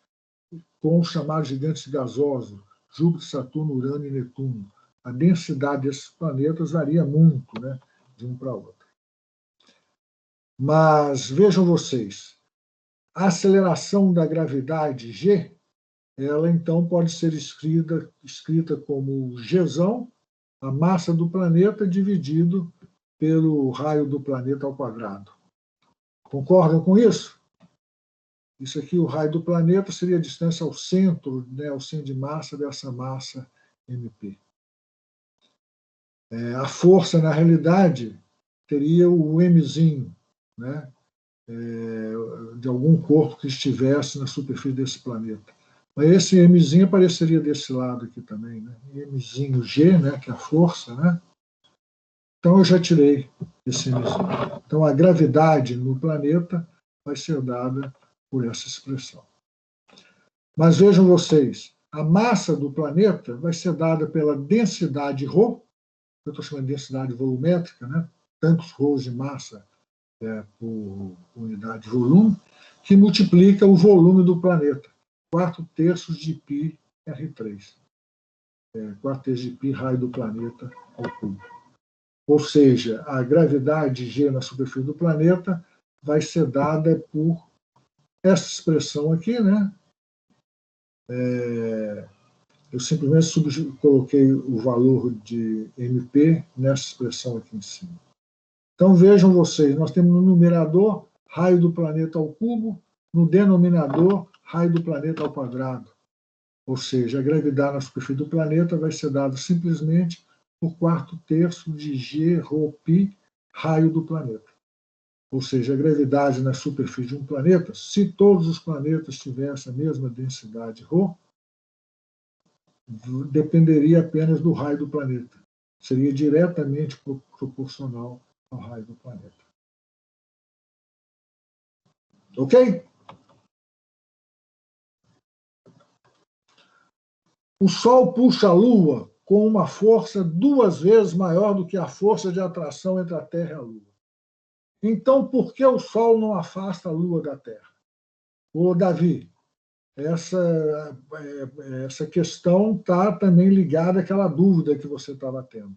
com os chamados gigantes gasosos, Júpiter, Saturno, Urano e Netuno. A densidade desses planetas varia muito, né, de um para outro. Mas vejam vocês, a aceleração da gravidade G, ela então pode ser escrita como Gzão, a massa do planeta dividido pelo raio do planeta ao quadrado. Concordam com isso? Isso aqui, o raio do planeta, seria a distância ao centro, né, ao centro de massa dessa massa MP. A força, na realidade, teria o Mzinho, né, de algum corpo que estivesse na superfície desse planeta. Mas esse Mzinho apareceria desse lado aqui também, né? Mzinho G, né, que é a força, né? Então eu já tirei esse Mzinho. Então a gravidade no planeta vai ser dada por essa expressão. Mas vejam vocês, a massa do planeta vai ser dada pela densidade ρ, eu estou chamando de densidade volumétrica, né? Tantos ρs de massa por unidade de volume, que multiplica o volume do planeta, 4/3 de π R3. 4/3 de π raio do planeta ao cubo. Ou seja, a gravidade G na superfície do planeta vai ser dada por essa expressão aqui, né? Eu simplesmente coloquei o valor de MP nessa expressão aqui em cima. Então vejam vocês, nós temos no numerador raio do planeta ao cubo, no denominador raio do planeta ao quadrado. Ou seja, a gravidade na superfície do planeta vai ser dada simplesmente por 4/3 de G ρ π raio do planeta. Ou seja, a gravidade na superfície de um planeta, se todos os planetas tivessem a mesma densidade ρ, dependeria apenas do raio do planeta. Seria diretamente proporcional ao raio do planeta. Ok? O Sol puxa a Lua com uma força 2 vezes maior do que a força de atração entre a Terra e a Lua. Então, por que o Sol não afasta a Lua da Terra? Ô, Davi, essa questão está também ligada àquela dúvida que você estava tendo.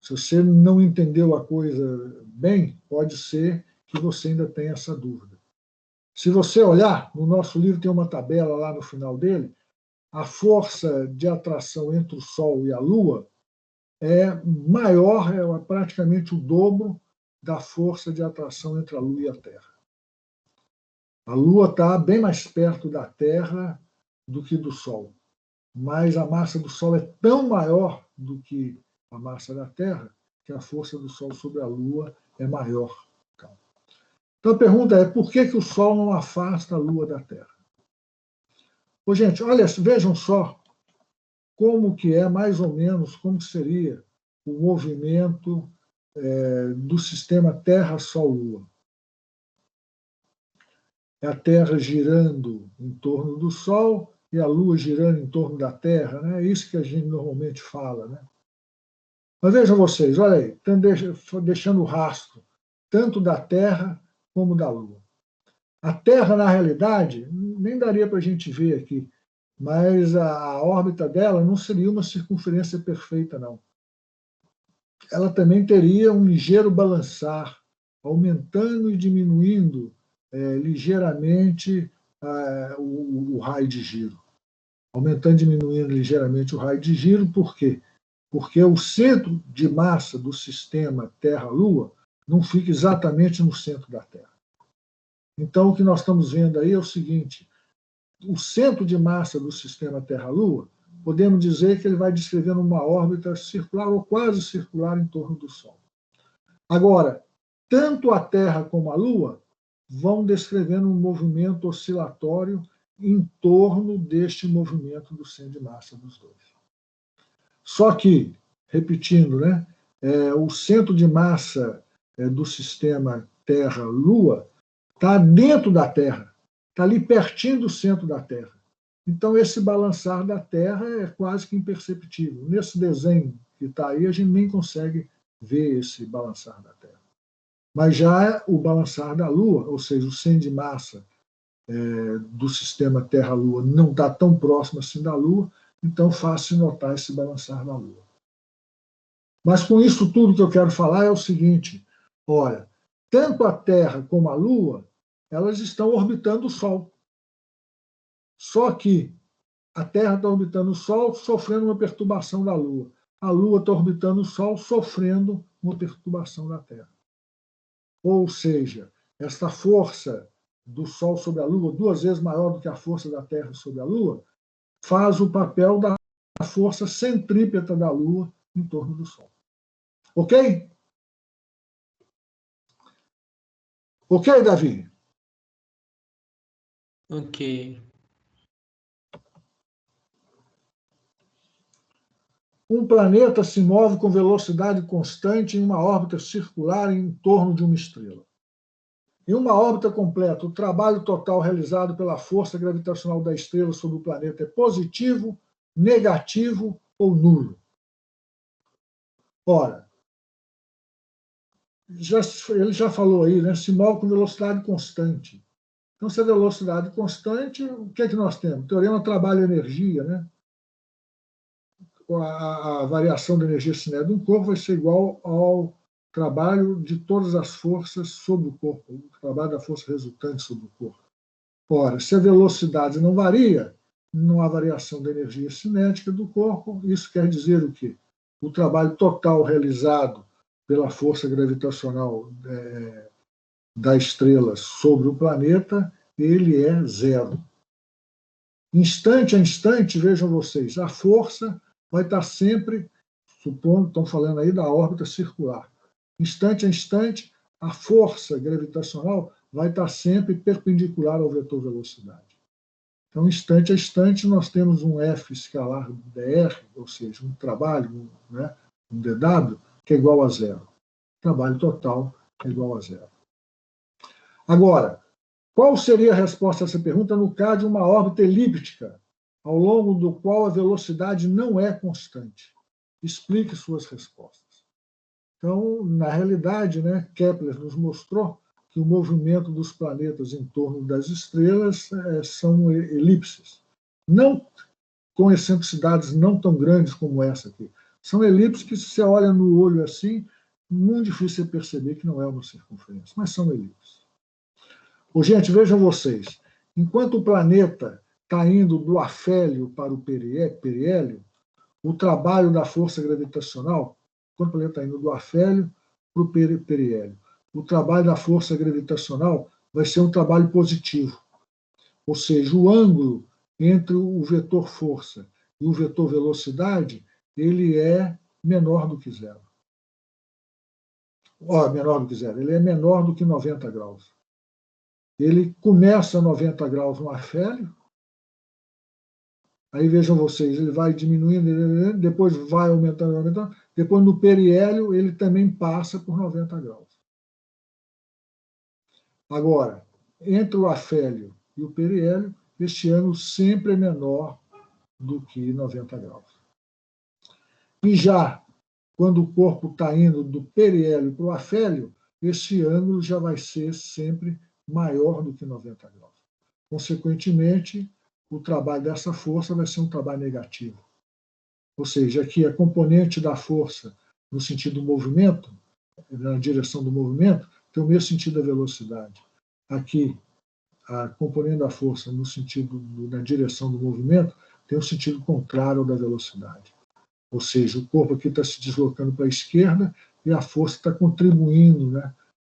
Se você não entendeu a coisa bem, pode ser que você ainda tenha essa dúvida. Se você olhar, no nosso livro tem uma tabela lá no final dele, a força de atração entre o Sol e a Lua é maior, é praticamente o dobro da força de atração entre a Lua e a Terra. A Lua está bem mais perto da Terra do que do Sol, mas a massa do Sol é tão maior do que a massa da Terra que a força do Sol sobre a Lua é maior. Então a pergunta é, por que o Sol não afasta a Lua da Terra? Ô, gente, olha, vejam só como que é, mais ou menos, como seria o movimento do sistema Terra-Sol-Lua. é a Terra girando em torno do Sol e a Lua girando em torno da Terra, né? É isso que a gente normalmente fala, né? Mas vejam vocês, olha aí, estão deixando o rastro tanto da Terra como da Lua. A Terra, na realidade, nem daria para a gente ver aqui, mas a órbita dela não seria uma circunferência perfeita, não. Ela também teria um ligeiro balançar, aumentando e diminuindo ligeiramente o raio de giro. Aumentando e diminuindo ligeiramente o raio de giro, por quê? Porque o centro de massa do sistema Terra-Lua não fica exatamente no centro da Terra. Então, o que nós estamos vendo aí é o seguinte: o centro de massa do sistema Terra-Lua, podemos dizer que ele vai descrevendo uma órbita circular ou quase circular em torno do Sol. Agora, tanto a Terra como a Lua vão descrevendo um movimento oscilatório em torno deste movimento do centro de massa dos dois. Só que, repetindo, né, o centro de massa do sistema Terra-Lua está dentro da Terra, está ali pertinho do centro da Terra. Então, esse balançar da Terra é quase que imperceptível. Nesse desenho que está aí, a gente nem consegue ver esse balançar da Terra. Mas já o balançar da Lua, ou seja, o centro de massa do sistema Terra-Lua não está tão próximo assim da Lua, então faz-se notar esse balançar da Lua. Mas com isso tudo que eu quero falar é o seguinte: olha, tanto a Terra como a Lua, elas estão orbitando o Sol. Só que a Terra está orbitando o Sol, sofrendo uma perturbação da Lua. A Lua está orbitando o Sol, sofrendo uma perturbação da Terra. Ou seja, esta força do Sol sobre a Lua, 2 vezes maior do que a força da Terra sobre a Lua, faz o papel da força centrípeta da Lua em torno do Sol. Ok? Ok, Davi? Ok. Um planeta se move com velocidade constante em uma órbita circular em torno de uma estrela. Em uma órbita completa, o trabalho total realizado pela força gravitacional da estrela sobre o planeta é positivo, negativo ou nulo? Ora, ele já falou aí, né? Se move com velocidade constante. Então, se a velocidade constante, o que é que nós temos? Teorema trabalho-energia, né? A variação da energia cinética de um corpo vai ser igual ao trabalho de todas as forças sobre o corpo, o trabalho da força resultante sobre o corpo. Ora, se a velocidade não varia, não há variação da energia cinética do corpo. Isso quer dizer o quê? O trabalho total realizado pela força gravitacional da estrela sobre o planeta, ele é zero. Instante a instante, vejam vocês, a força vai estar sempre, supondo, estão falando aí da órbita circular. Instante a instante, a força gravitacional vai estar sempre perpendicular ao vetor velocidade. Então, instante a instante, nós temos um F escalar dr, ou seja, um trabalho, né, um dW, que é igual a zero. Trabalho total é igual a zero. Agora, qual seria a resposta a essa pergunta no caso de uma órbita elíptica, ao longo do qual a velocidade não é constante? Explique suas respostas. Então, na realidade, né, Kepler nos mostrou que o movimento dos planetas em torno das estrelas são elipses. Não com excentricidades não tão grandes como essa aqui. São elipses que, se você olha no olho assim, muito difícil você perceber que não é uma circunferência, mas são elipses. Gente, vejam vocês, enquanto o planeta está indo do afélio para o periélio, o trabalho da força gravitacional, enquanto o planeta está indo do afélio para o periélio, o trabalho da força gravitacional vai ser um trabalho positivo. Ou seja, o ângulo entre o vetor força e o vetor velocidade, ele é menor do que zero. Menor do que zero, ele é menor do que 90 graus. Ele começa a 90 graus no afélio, aí vejam vocês, ele vai diminuindo, depois vai aumentando, depois no periélio ele também passa por 90 graus. Agora, entre o afélio e o periélio, este ângulo sempre é menor do que 90 graus. E já quando o corpo está indo do periélio para o afélio, esse ângulo já vai ser sempre maior do que 90 graus. Consequentemente, o trabalho dessa força vai ser um trabalho negativo. Ou seja, aqui a componente da força no sentido do movimento, na direção do movimento, tem o mesmo sentido da velocidade. Aqui, a componente da força no sentido na direção do movimento tem um sentido contrário ao da velocidade. Ou seja, o corpo aqui está se deslocando para a esquerda e a força está contribuindo, né,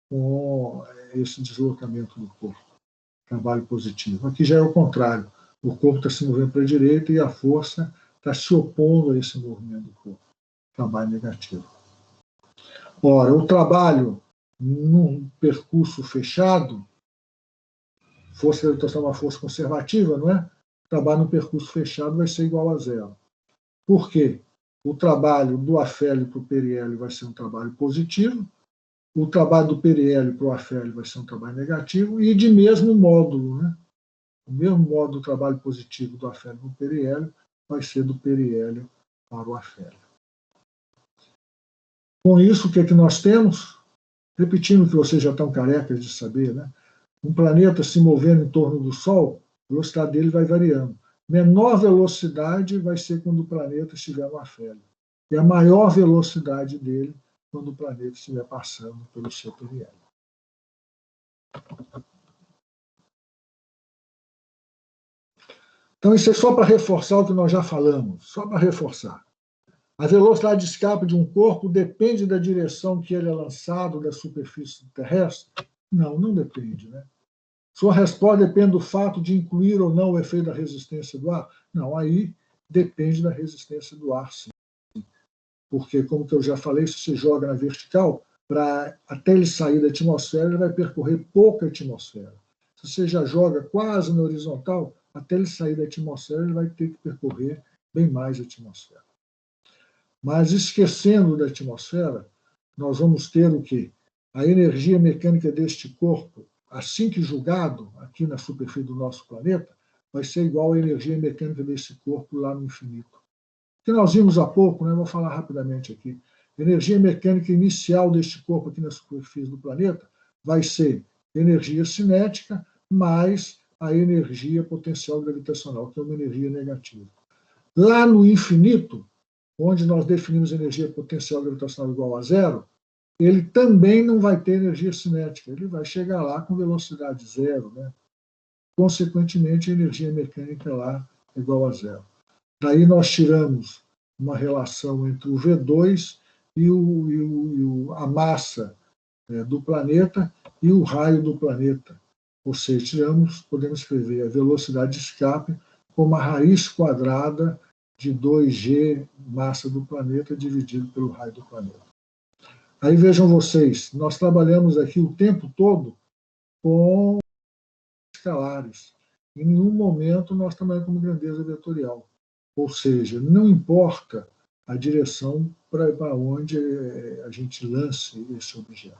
com esse deslocamento do corpo. Trabalho positivo. Aqui já é o contrário. O corpo está se movendo para a direita e a força está se opondo a esse movimento do corpo. Trabalho negativo. Ora, o trabalho num percurso fechado, força gravitacional é uma força conservativa, não é? O trabalho num percurso fechado vai ser igual a zero. Por quê? O trabalho do afélio para o periélio vai ser um trabalho positivo, o trabalho do periélio para o afélio vai ser um trabalho negativo, e de mesmo módulo, né? O mesmo modo do trabalho positivo do afélio para o periélio vai ser do periélio para o afélio. Com isso, o que é que nós temos? Repetindo o que vocês já estão carecas de saber, né? Um planeta se movendo em torno do Sol, a velocidade dele vai variando. Menor velocidade vai ser quando o planeta estiver no afélio. E a maior velocidade dele quando o planeta estiver passando pelo seu periélio. Então, isso é só para reforçar o que nós já falamos, só para reforçar. A velocidade de escape de um corpo depende da direção que ele é lançado da superfície terrestre? Não, não depende, né? Sua resposta depende do fato de incluir ou não o efeito da resistência do ar? Não, aí depende da resistência do ar, sim. Porque, como que eu já falei, se você joga na vertical, até ele sair da atmosfera, ele vai percorrer pouca atmosfera. Se você já joga quase na horizontal, até ele sair da atmosfera, ele vai ter que percorrer bem mais a atmosfera. Mas, esquecendo da atmosfera, nós vamos ter o quê? A energia mecânica deste corpo, assim que julgado aqui na superfície do nosso planeta, vai ser igual à energia mecânica desse corpo lá no infinito. Que nós vimos há pouco, né? Vou falar rapidamente aqui. A energia mecânica inicial deste corpo aqui na superfície do planeta vai ser energia cinética mais a energia potencial gravitacional, que é uma energia negativa. Lá no infinito, onde nós definimos energia potencial gravitacional igual a zero, ele também não vai ter energia cinética, ele vai chegar lá com velocidade zero, né? Consequentemente, a energia mecânica lá é igual a zero. Daí nós tiramos uma relação entre o V2 e a massa do planeta e o raio do planeta. Ou seja, podemos escrever a velocidade de escape como a raiz quadrada de 2G massa do planeta dividido pelo raio do planeta. Aí vejam vocês, nós trabalhamos aqui o tempo todo com escalares. Em nenhum momento nós trabalhamos com grandeza vetorial. Ou seja, não importa a direção para onde a gente lance esse objeto.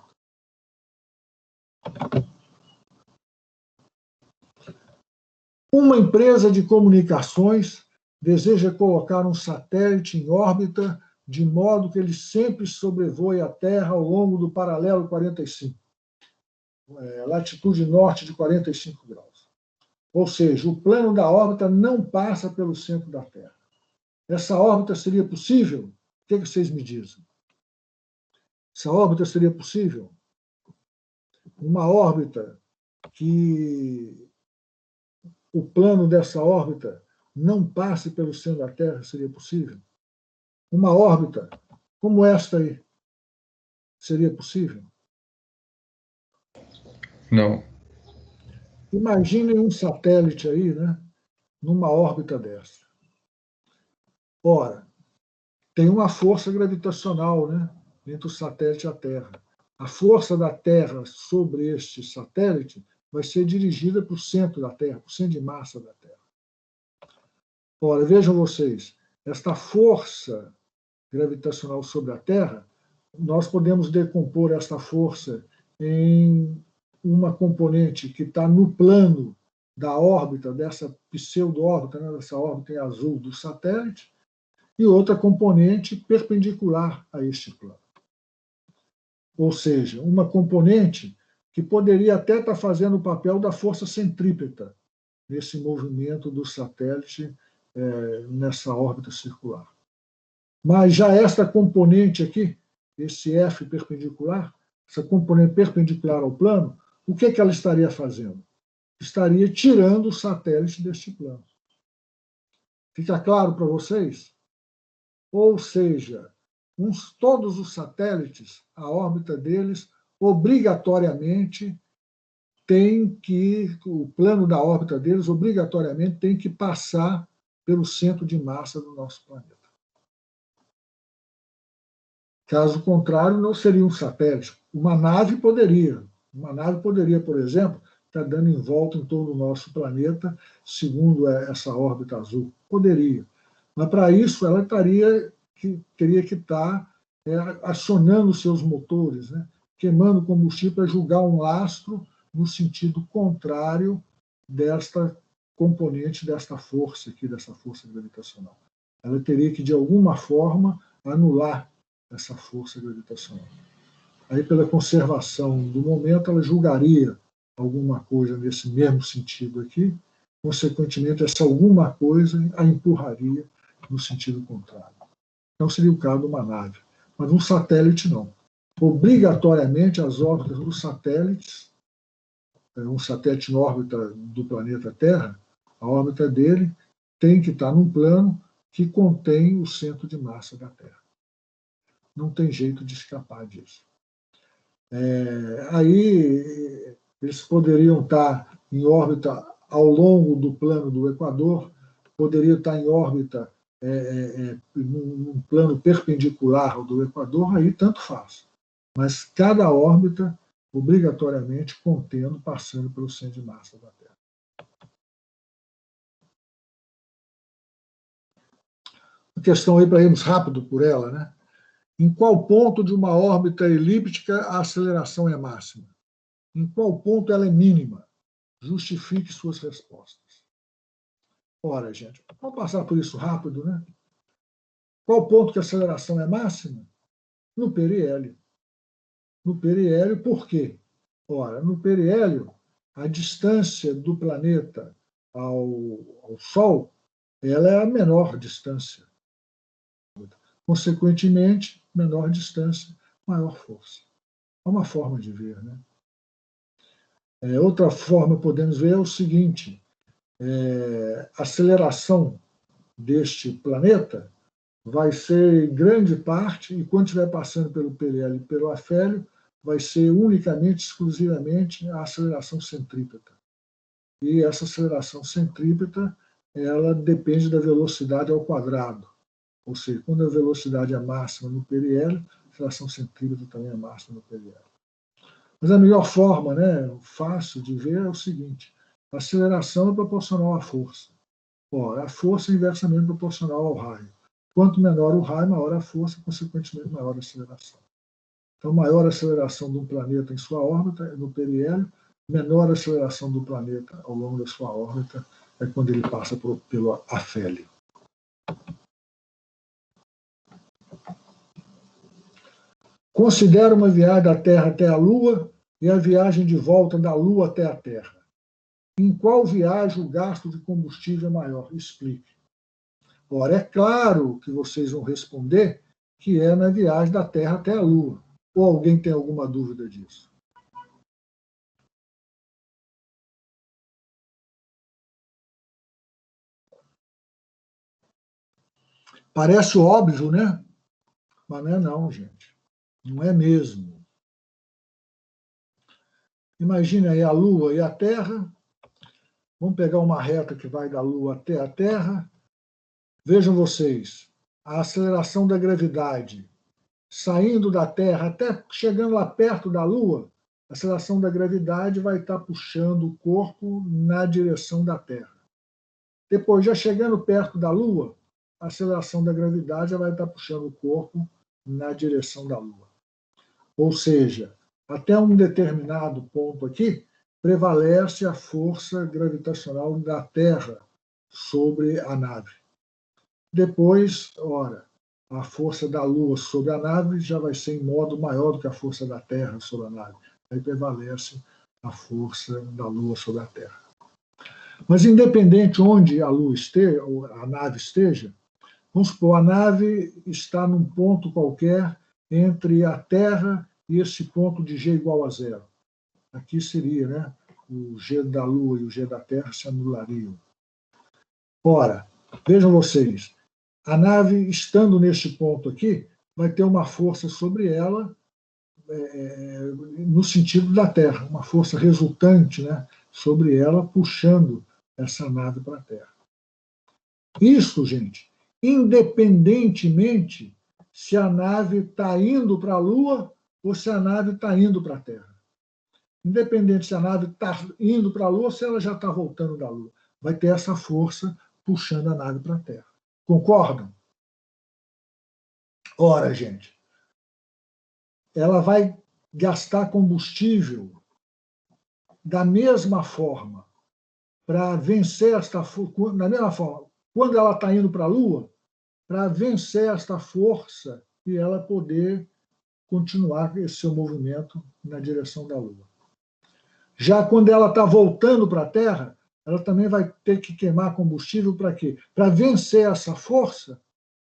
Uma empresa de comunicações deseja colocar um satélite em órbita de modo que ele sempre sobrevoe a Terra ao longo do paralelo 45, latitude norte de 45 graus. Ou seja, o plano da órbita não passa pelo centro da Terra. Essa órbita seria possível? O que vocês me dizem? Essa órbita seria possível? Uma órbita que o plano dessa órbita não passe pelo centro da Terra seria possível? Uma órbita como esta aí seria possível? Não. Imaginem um satélite aí, né, numa órbita dessa. Ora, tem uma força gravitacional, né, entre o satélite e a Terra. A força da Terra sobre este satélite vai ser dirigida para o centro da Terra, para o centro de massa da Terra. Ora, vejam vocês, esta força gravitacional sobre a Terra, nós podemos decompor esta força em uma componente que está no plano da órbita, dessa pseudo-órbita, né, dessa órbita em azul do satélite, e outra componente perpendicular a este plano. Ou seja, uma componente que poderia até estar fazendo o papel da força centrípeta nesse movimento do satélite nessa órbita circular. Mas já esta componente aqui, esse F perpendicular, essa componente perpendicular ao plano, o que ela estaria fazendo? Estaria tirando o satélite deste plano. Fica claro para vocês? Ou seja, todos os satélites, a órbita deles, obrigatoriamente o plano da órbita deles obrigatoriamente tem que passar pelo centro de massa do nosso planeta. Caso contrário, não seria um satélite. Uma nave poderia, por exemplo, estar dando em volta em torno do nosso planeta, segundo essa órbita azul. Poderia. Mas, para isso, ela teria que estar acionando seus motores, né? Queimando combustível para jogar um lastro no sentido contrário desta componente, desta força aqui, dessa força gravitacional. Ela teria que, de alguma forma, anular essa força gravitacional. Aí, pela conservação do momento, ela julgaria alguma coisa nesse mesmo sentido aqui, consequentemente, essa alguma coisa a empurraria no sentido contrário. Então, seria o caso de uma nave. Mas um satélite, não. Obrigatoriamente, as órbitas dos satélites, um satélite em órbita do planeta Terra, a órbita dele tem que estar num plano que contém o centro de massa da Terra. Não tem jeito de escapar disso. Aí eles poderiam estar em órbita ao longo do plano do Equador, poderiam estar em órbita num plano perpendicular ao do Equador, aí tanto faz. Mas cada órbita, obrigatoriamente, passando pelo centro de massa da Terra. Uma questão aí para irmos rápido por ela, né? Em qual ponto de uma órbita elíptica a aceleração é máxima? Em qual ponto ela é mínima? Justifique suas respostas. Ora, gente, vamos passar por isso rápido, né? Qual ponto que a aceleração é máxima? No periélio. No periélio, por quê? Ora, no periélio, a distância do planeta ao Sol, ela é a menor distância. Consequentemente, menor distância, maior força. É uma forma de ver, né? Outra forma que podemos ver é o seguinte: a aceleração deste planeta vai ser em grande parte, e quando estiver passando pelo periélio e pelo afélio, vai ser unicamente, exclusivamente, a aceleração centrípeta. E essa aceleração centrípeta, ela depende da velocidade ao quadrado. Ou seja, quando a velocidade é máxima no periélio, a aceleração centrípeta também é máxima no periélio. Mas a melhor forma, né, fácil de ver, é o seguinte: a aceleração é proporcional à força. Ora, a força é inversamente proporcional ao raio. Quanto menor o raio, maior a força, consequentemente, maior a aceleração. Então, maior a aceleração de um planeta em sua órbita é no periélio, menor a aceleração do planeta ao longo da sua órbita é quando ele passa pelo afélio. Considera uma viagem da Terra até a Lua e a viagem de volta da Lua até a Terra. Em qual viagem o gasto de combustível é maior? Explique. Ora, é claro que vocês vão responder que é na viagem da Terra até a Lua. Ou alguém tem alguma dúvida disso? Parece óbvio, né? Mas não é não, gente. Não é mesmo. Imagine aí a Lua e a Terra. Vamos pegar uma reta que vai da Lua até a Terra. Vejam vocês, a aceleração da gravidade saindo da Terra até chegando lá perto da Lua, a aceleração da gravidade vai estar puxando o corpo na direção da Terra. Depois, já chegando perto da Lua, a aceleração da gravidade já vai estar puxando o corpo na direção da Lua. Ou seja, até um determinado ponto aqui, prevalece a força gravitacional da Terra sobre a nave. Depois, ora, a força da Lua sobre a nave já vai ser em modo maior do que a força da Terra sobre a nave. Aí prevalece a força da Lua sobre a Terra. Mas, independente onde a Lua esteja, ou a nave esteja, vamos supor, a nave está num ponto qualquer entre a Terra e esse ponto de G igual a zero. Aqui seria, né, o G da Lua e o G da Terra se anulariam. Ora, vejam vocês, a nave, estando neste ponto aqui, vai ter uma força sobre ela no sentido da Terra, uma força resultante, né, sobre ela, puxando essa nave para a Terra. Isso, gente, independentemente se a nave está indo para a Lua ou se a nave está indo para a Terra. Independente se a nave está indo para a Lua ou se ela já está voltando da Lua. Vai ter essa força puxando a nave para a Terra. Concordam? Ora, gente, ela vai gastar combustível da mesma forma para vencer esta força, da mesma forma, quando ela está indo para a Lua, para vencer esta força e ela poder continuar esse seu movimento na direção da Lua. Já quando ela está voltando para a Terra, ela também vai ter que queimar combustível para quê? Para vencer essa força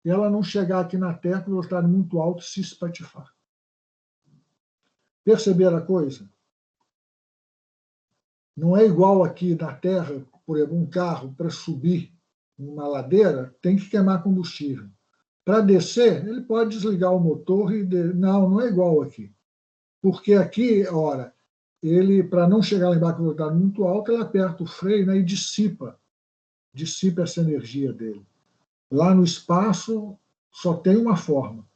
e ela não chegar aqui na Terra com velocidade muito alta e se espatifar. Perceberam a coisa? Não é igual aqui na Terra, por exemplo, um carro para subir uma ladeira tem que queimar combustível. Para descer, ele pode desligar o motor e... Não é igual aqui. Porque aqui, ora, ele, para não chegar lá embaixo com velocidade muito alta, ele aperta o freio, né, e dissipa essa energia dele. Lá no espaço, só tem uma forma.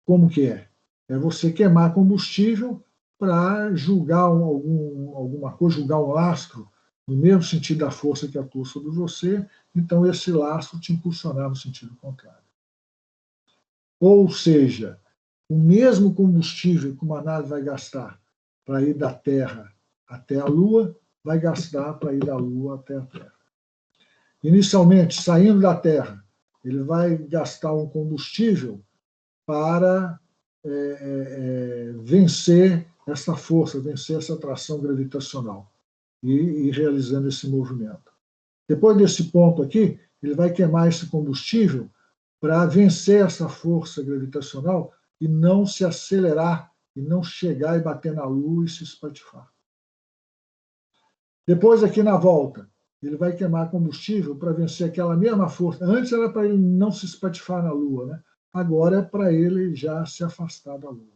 Como que é? É você queimar combustível para julgar alguma coisa, julgar um lastro, no mesmo sentido da força que atua sobre você, então esse lastro te impulsionar no sentido contrário. Ou seja, o mesmo combustível que uma nave vai gastar para ir da Terra até a Lua, vai gastar para ir da Lua até a Terra. Inicialmente, saindo da Terra, ele vai gastar um combustível para vencer essa força, vencer essa atração gravitacional e ir realizando esse movimento. Depois desse ponto aqui, ele vai queimar esse combustível para vencer essa força gravitacional e não se acelerar, e não chegar e bater na Lua e se espatifar. Depois, aqui na volta, ele vai queimar combustível para vencer aquela mesma força. Antes era para ele não se espatifar na Lua, né? Agora é para ele já se afastar da Lua.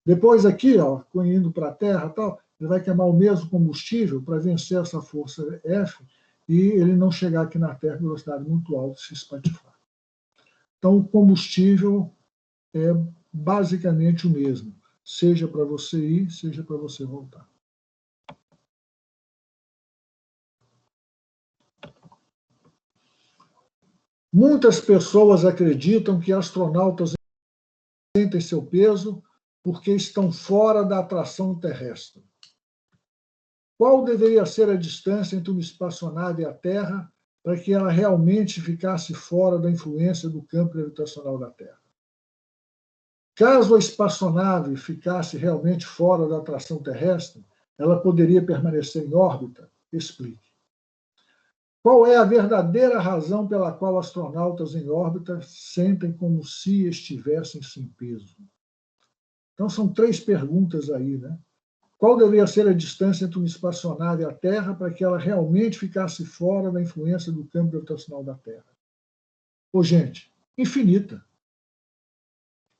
Depois aqui, ó, indo para a Terra, tal, ele vai queimar o mesmo combustível para vencer essa força F e ele não chegar aqui na Terra com velocidade muito alta e se espatifar. Então, o combustível é basicamente o mesmo, seja para você ir, seja para você voltar. Muitas pessoas acreditam que astronautas sentem seu peso porque estão fora da atração terrestre. Qual deveria ser a distância entre uma espaçonave e a Terra para que ela realmente ficasse fora da influência do campo gravitacional da Terra? Caso a espaçonave ficasse realmente fora da atração terrestre, ela poderia permanecer em órbita? Explique. Qual é a verdadeira razão pela qual astronautas em órbita sentem como se estivessem sem peso? Então, são 3 perguntas aí, né? Qual deveria ser a distância entre uma espaçonave e a Terra para que ela realmente ficasse fora da influência do campo gravitacional da Terra? Ô, gente, infinita.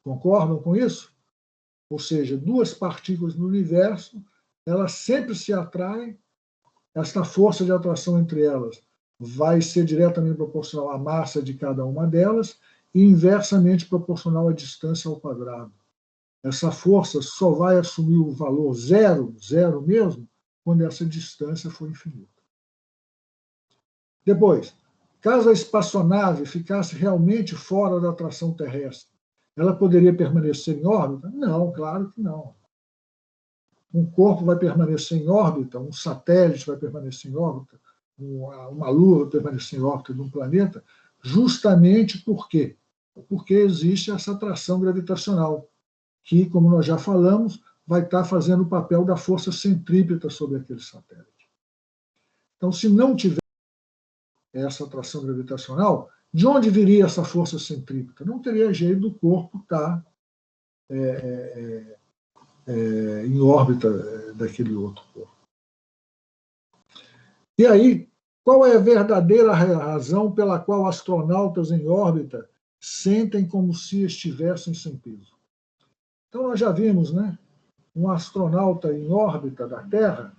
Concordam com isso? Ou seja, 2 partículas no universo, elas sempre se atraem, esta força de atração entre elas vai ser diretamente proporcional à massa de cada uma delas e inversamente proporcional à distância ao quadrado. Essa força só vai assumir o valor zero mesmo, quando essa distância for infinita. Depois, caso a espaçonave ficasse realmente fora da atração terrestre, ela poderia permanecer em órbita? Não, claro que não. um corpo vai permanecer em órbita, um satélite vai permanecer em órbita, uma lua vai permanecer em órbita de um planeta, justamente por quê? Porque existe essa atração gravitacional, que, como nós já falamos, vai estar fazendo o papel da força centrípeta sobre aquele satélite. Então, se não tiver essa atração gravitacional, de onde viria essa força centrípeta? Não teria jeito do corpo estar em órbita daquele outro corpo. E aí, qual é a verdadeira razão pela qual astronautas em órbita sentem como se estivessem sem peso? Então, nós já vimos, né? Um astronauta em órbita da Terra,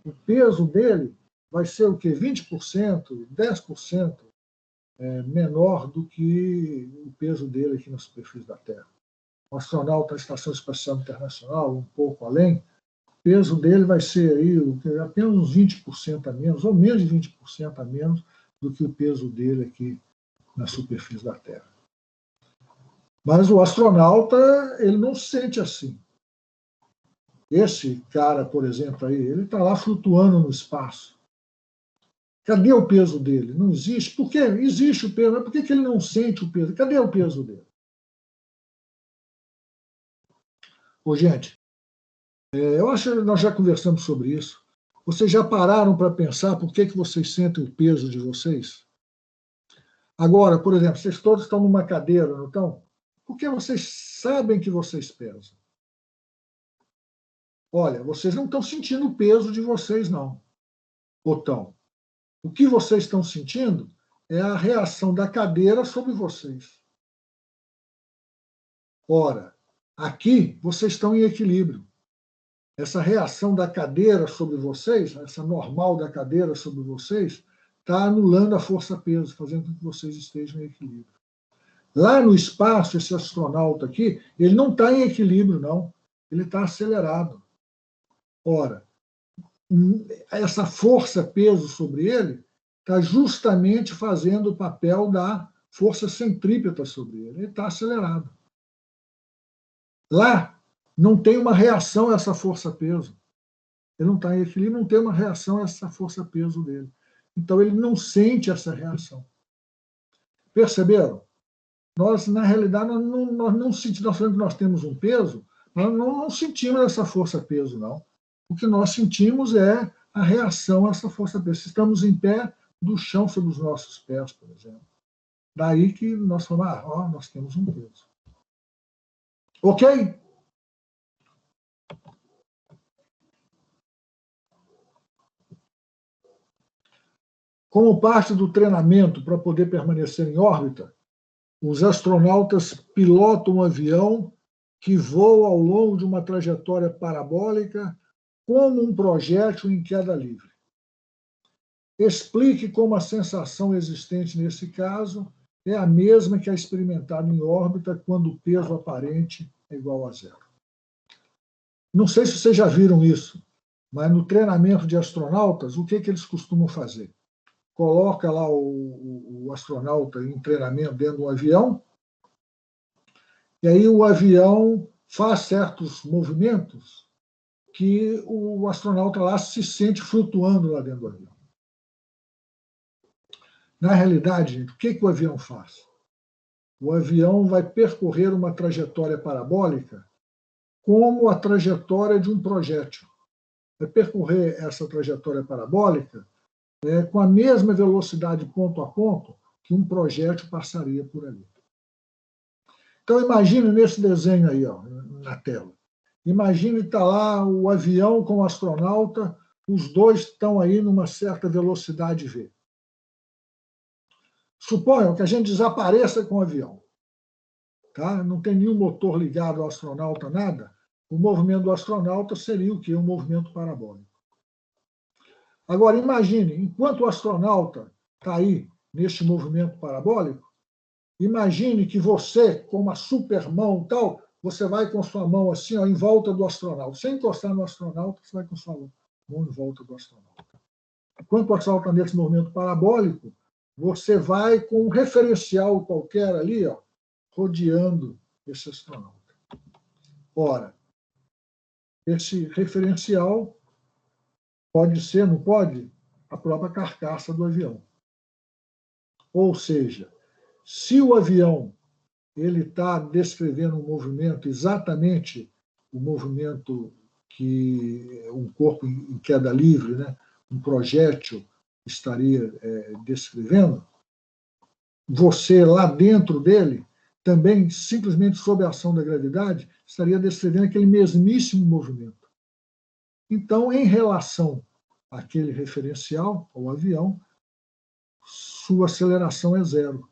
o peso dele vai ser o quê? 20%, 10% menor do que o peso dele aqui na superfície da Terra. Um astronauta na Estação Espacial Internacional, um pouco além, o peso dele vai ser aí apenas uns 20% a menos, ou menos de 20% a menos do que o peso dele aqui na superfície da Terra. Mas o astronauta, ele não se sente assim. Esse cara, por exemplo, aí, ele está lá flutuando no espaço. Cadê o peso dele? Não existe. Por que existe o peso? Mas por que ele não sente o peso? Cadê o peso dele? Ô, gente, eu acho que nós já conversamos sobre isso. Vocês já pararam para pensar por que vocês sentem o peso de vocês? Agora, por exemplo, vocês todos estão numa cadeira, não estão? Por que vocês sabem que vocês pesam? Olha, vocês não estão sentindo o peso de vocês, não. Ou estão? O que vocês estão sentindo é a reação da cadeira sobre vocês. Ora, aqui vocês estão em equilíbrio. Essa reação da cadeira sobre vocês, essa normal da cadeira sobre vocês, está anulando a força-peso, fazendo com que vocês estejam em equilíbrio. Lá no espaço, esse astronauta aqui, ele não está em equilíbrio, não. Ele está acelerado. Ora, essa força-peso sobre ele está justamente fazendo o papel da força centrípeta sobre ele. Ele está acelerado. Lá, não tem uma reação a essa força-peso. Ele não está em equilíbrio, não tem uma reação a essa força-peso dele. Então, ele não sente essa reação. Perceberam? Nós, na realidade, nós não sentimos, nós falamos que nós temos um peso, nós não sentimos essa força-peso, não. O que nós sentimos é a reação a essa força-peso. Se estamos em pé, do chão sobre os nossos pés, por exemplo. Daí que nós falamos, nós temos um peso. Ok? Como parte do treinamento para poder permanecer em órbita, os astronautas pilotam um avião que voa ao longo de uma trajetória parabólica como um projétil em queda livre. Explique como a sensação existente nesse caso é a mesma que a experimentada em órbita quando o peso aparente é igual a zero. Não sei se vocês já viram isso, mas no treinamento de astronautas, o que eles costumam fazer? Coloca lá o astronauta em treinamento dentro de um avião, e aí o avião faz certos movimentos que o astronauta lá se sente flutuando lá dentro do avião. Na realidade, gente, o que o avião faz? O avião vai percorrer uma trajetória parabólica como a trajetória de um projétil. Vai percorrer essa trajetória parabólica com a mesma velocidade ponto a ponto que um projétil passaria por ali. Então, imagine nesse desenho aí, na tela. Imagine que está lá o avião com o astronauta, os dois estão aí numa certa velocidade V. Suponham que a gente desapareça com o avião. Tá? Não tem nenhum motor ligado ao astronauta, nada. O movimento do astronauta seria o quê? Um movimento parabólico. Agora, imagine, enquanto o astronauta está aí neste movimento parabólico, imagine que você, com uma super mão tal, você vai com sua mão assim, em volta do astronauta. Sem encostar no astronauta, você vai com sua mão em volta do astronauta. Enquanto o astronauta está nesse movimento parabólico, você vai com um referencial qualquer ali, rodeando esse astronauta. Ora, Esse referencial pode ser, não pode, a própria carcaça do avião. Ou seja, se o avião ele está descrevendo um movimento, exatamente o movimento que um corpo em queda livre, né, um projétil, estaria descrevendo, você lá dentro dele, também, simplesmente sob a ação da gravidade, estaria descrevendo aquele mesmíssimo movimento. Então, em relação àquele referencial, ao avião, sua aceleração é zero.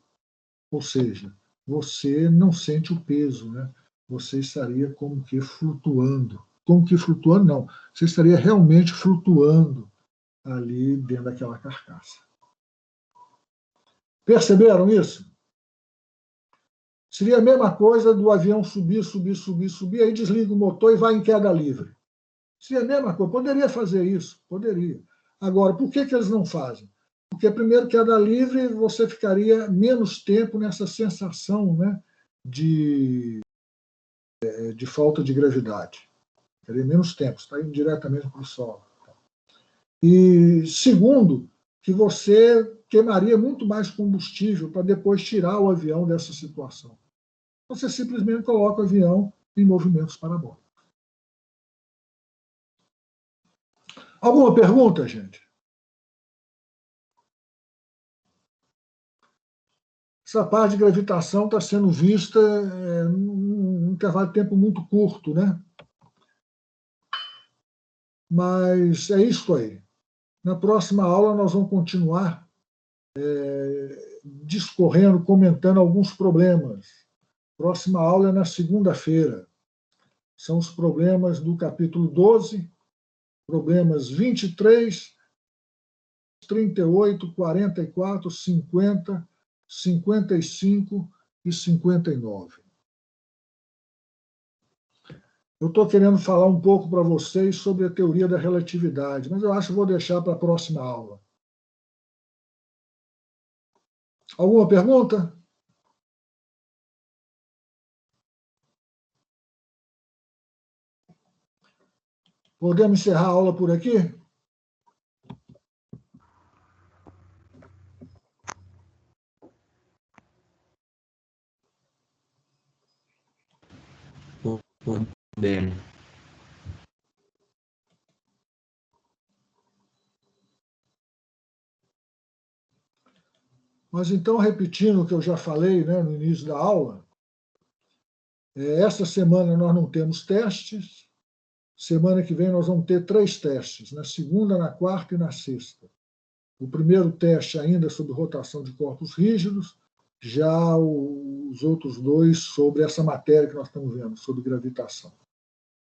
Ou seja, você não sente o peso, né? Você estaria como que flutuando. Como que flutuando, não. Você estaria realmente flutuando ali dentro daquela carcaça. Perceberam isso? Seria a mesma coisa do avião subir, aí desliga o motor e vai em queda livre. Seria a mesma coisa. Poderia fazer isso, poderia. Agora, por que eles não fazem? Porque, primeiro, queda livre, você ficaria menos tempo nessa sensação, né, de falta de gravidade. Ficaria menos tempo, está indo diretamente para o solo. E, segundo, que você queimaria muito mais combustível para depois tirar o avião dessa situação. Você simplesmente coloca o avião em movimentos parabólicos. Alguma pergunta, gente? Essa parte de gravitação está sendo vista num intervalo de tempo muito curto, né? Mas é isso aí. Na próxima aula nós vamos continuar discorrendo, comentando alguns problemas. Próxima aula é na segunda-feira. São os problemas do capítulo 12, problemas 23, 38, 44, 50, 55 e 59. Eu estou querendo falar um pouco para vocês sobre a teoria da relatividade, mas eu acho que vou deixar para a próxima aula. Alguma pergunta? Podemos encerrar a aula por aqui? Podemos. Mas então, repetindo o que eu já falei, né, no início da aula, essa semana nós não temos testes, semana que vem nós vamos ter 3 testes, na segunda, na quarta e na sexta. O primeiro teste ainda sobre rotação de corpos rígidos, já os outros 2 sobre essa matéria que nós estamos vendo, sobre gravitação.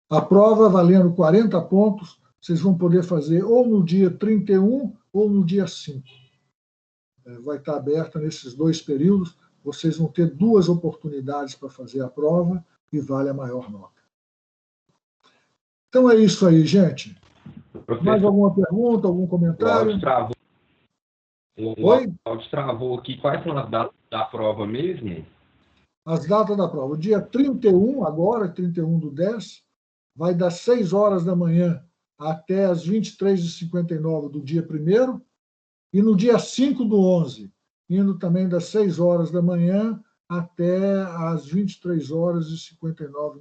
A prova valendo 40 pontos, vocês vão poder fazer ou no dia 31 ou no dia 5. Vai estar aberta nesses 2 períodos, vocês vão ter 2 oportunidades para fazer a prova e vale a maior nota. Então é isso aí, gente. Professor, mais alguma pergunta, algum comentário? O áudio travou aqui. Quais são as datas da prova mesmo? As datas da prova. O dia 31, agora, 31/10, vai das 6 horas da manhã até as 23h59 do dia 1º, e no dia 5/11, indo também das 6 horas da manhã até as 23h59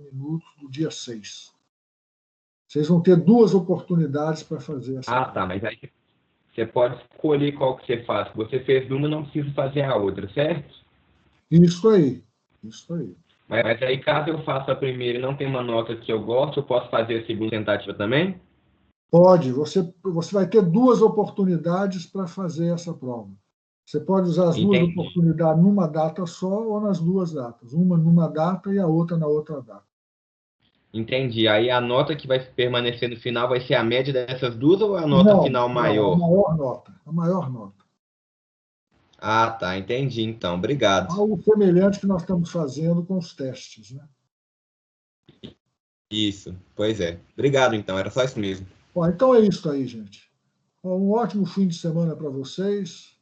do dia 6. Vocês vão ter 2 oportunidades para fazer essa prova. Tá, mas aí você pode escolher qual que você faz. Se você fez uma, não precisa fazer a outra, certo? Isso aí, isso aí. Mas aí, caso eu faça a primeira e não tenha uma nota que eu gosto, eu posso fazer a segunda tentativa também? Pode, você vai ter 2 oportunidades para fazer essa prova. Você pode usar as 2 oportunidades numa data só ou nas 2 datas. Uma numa data e a outra na outra data. Entendi. Aí a nota que vai permanecer no final vai ser a média dessas 2 ou a nota final maior? Não, a maior nota. A maior nota. Tá. Entendi, então. Obrigado. Algo semelhante que nós estamos fazendo com os testes, né? Isso, pois é. Obrigado, então. Era só isso mesmo. Bom, então é isso aí, gente. Um ótimo fim de semana para vocês.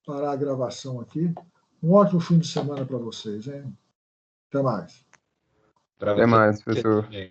Parar a gravação aqui. Um ótimo fim de semana para vocês, hein? Até mais. Até mais, professor.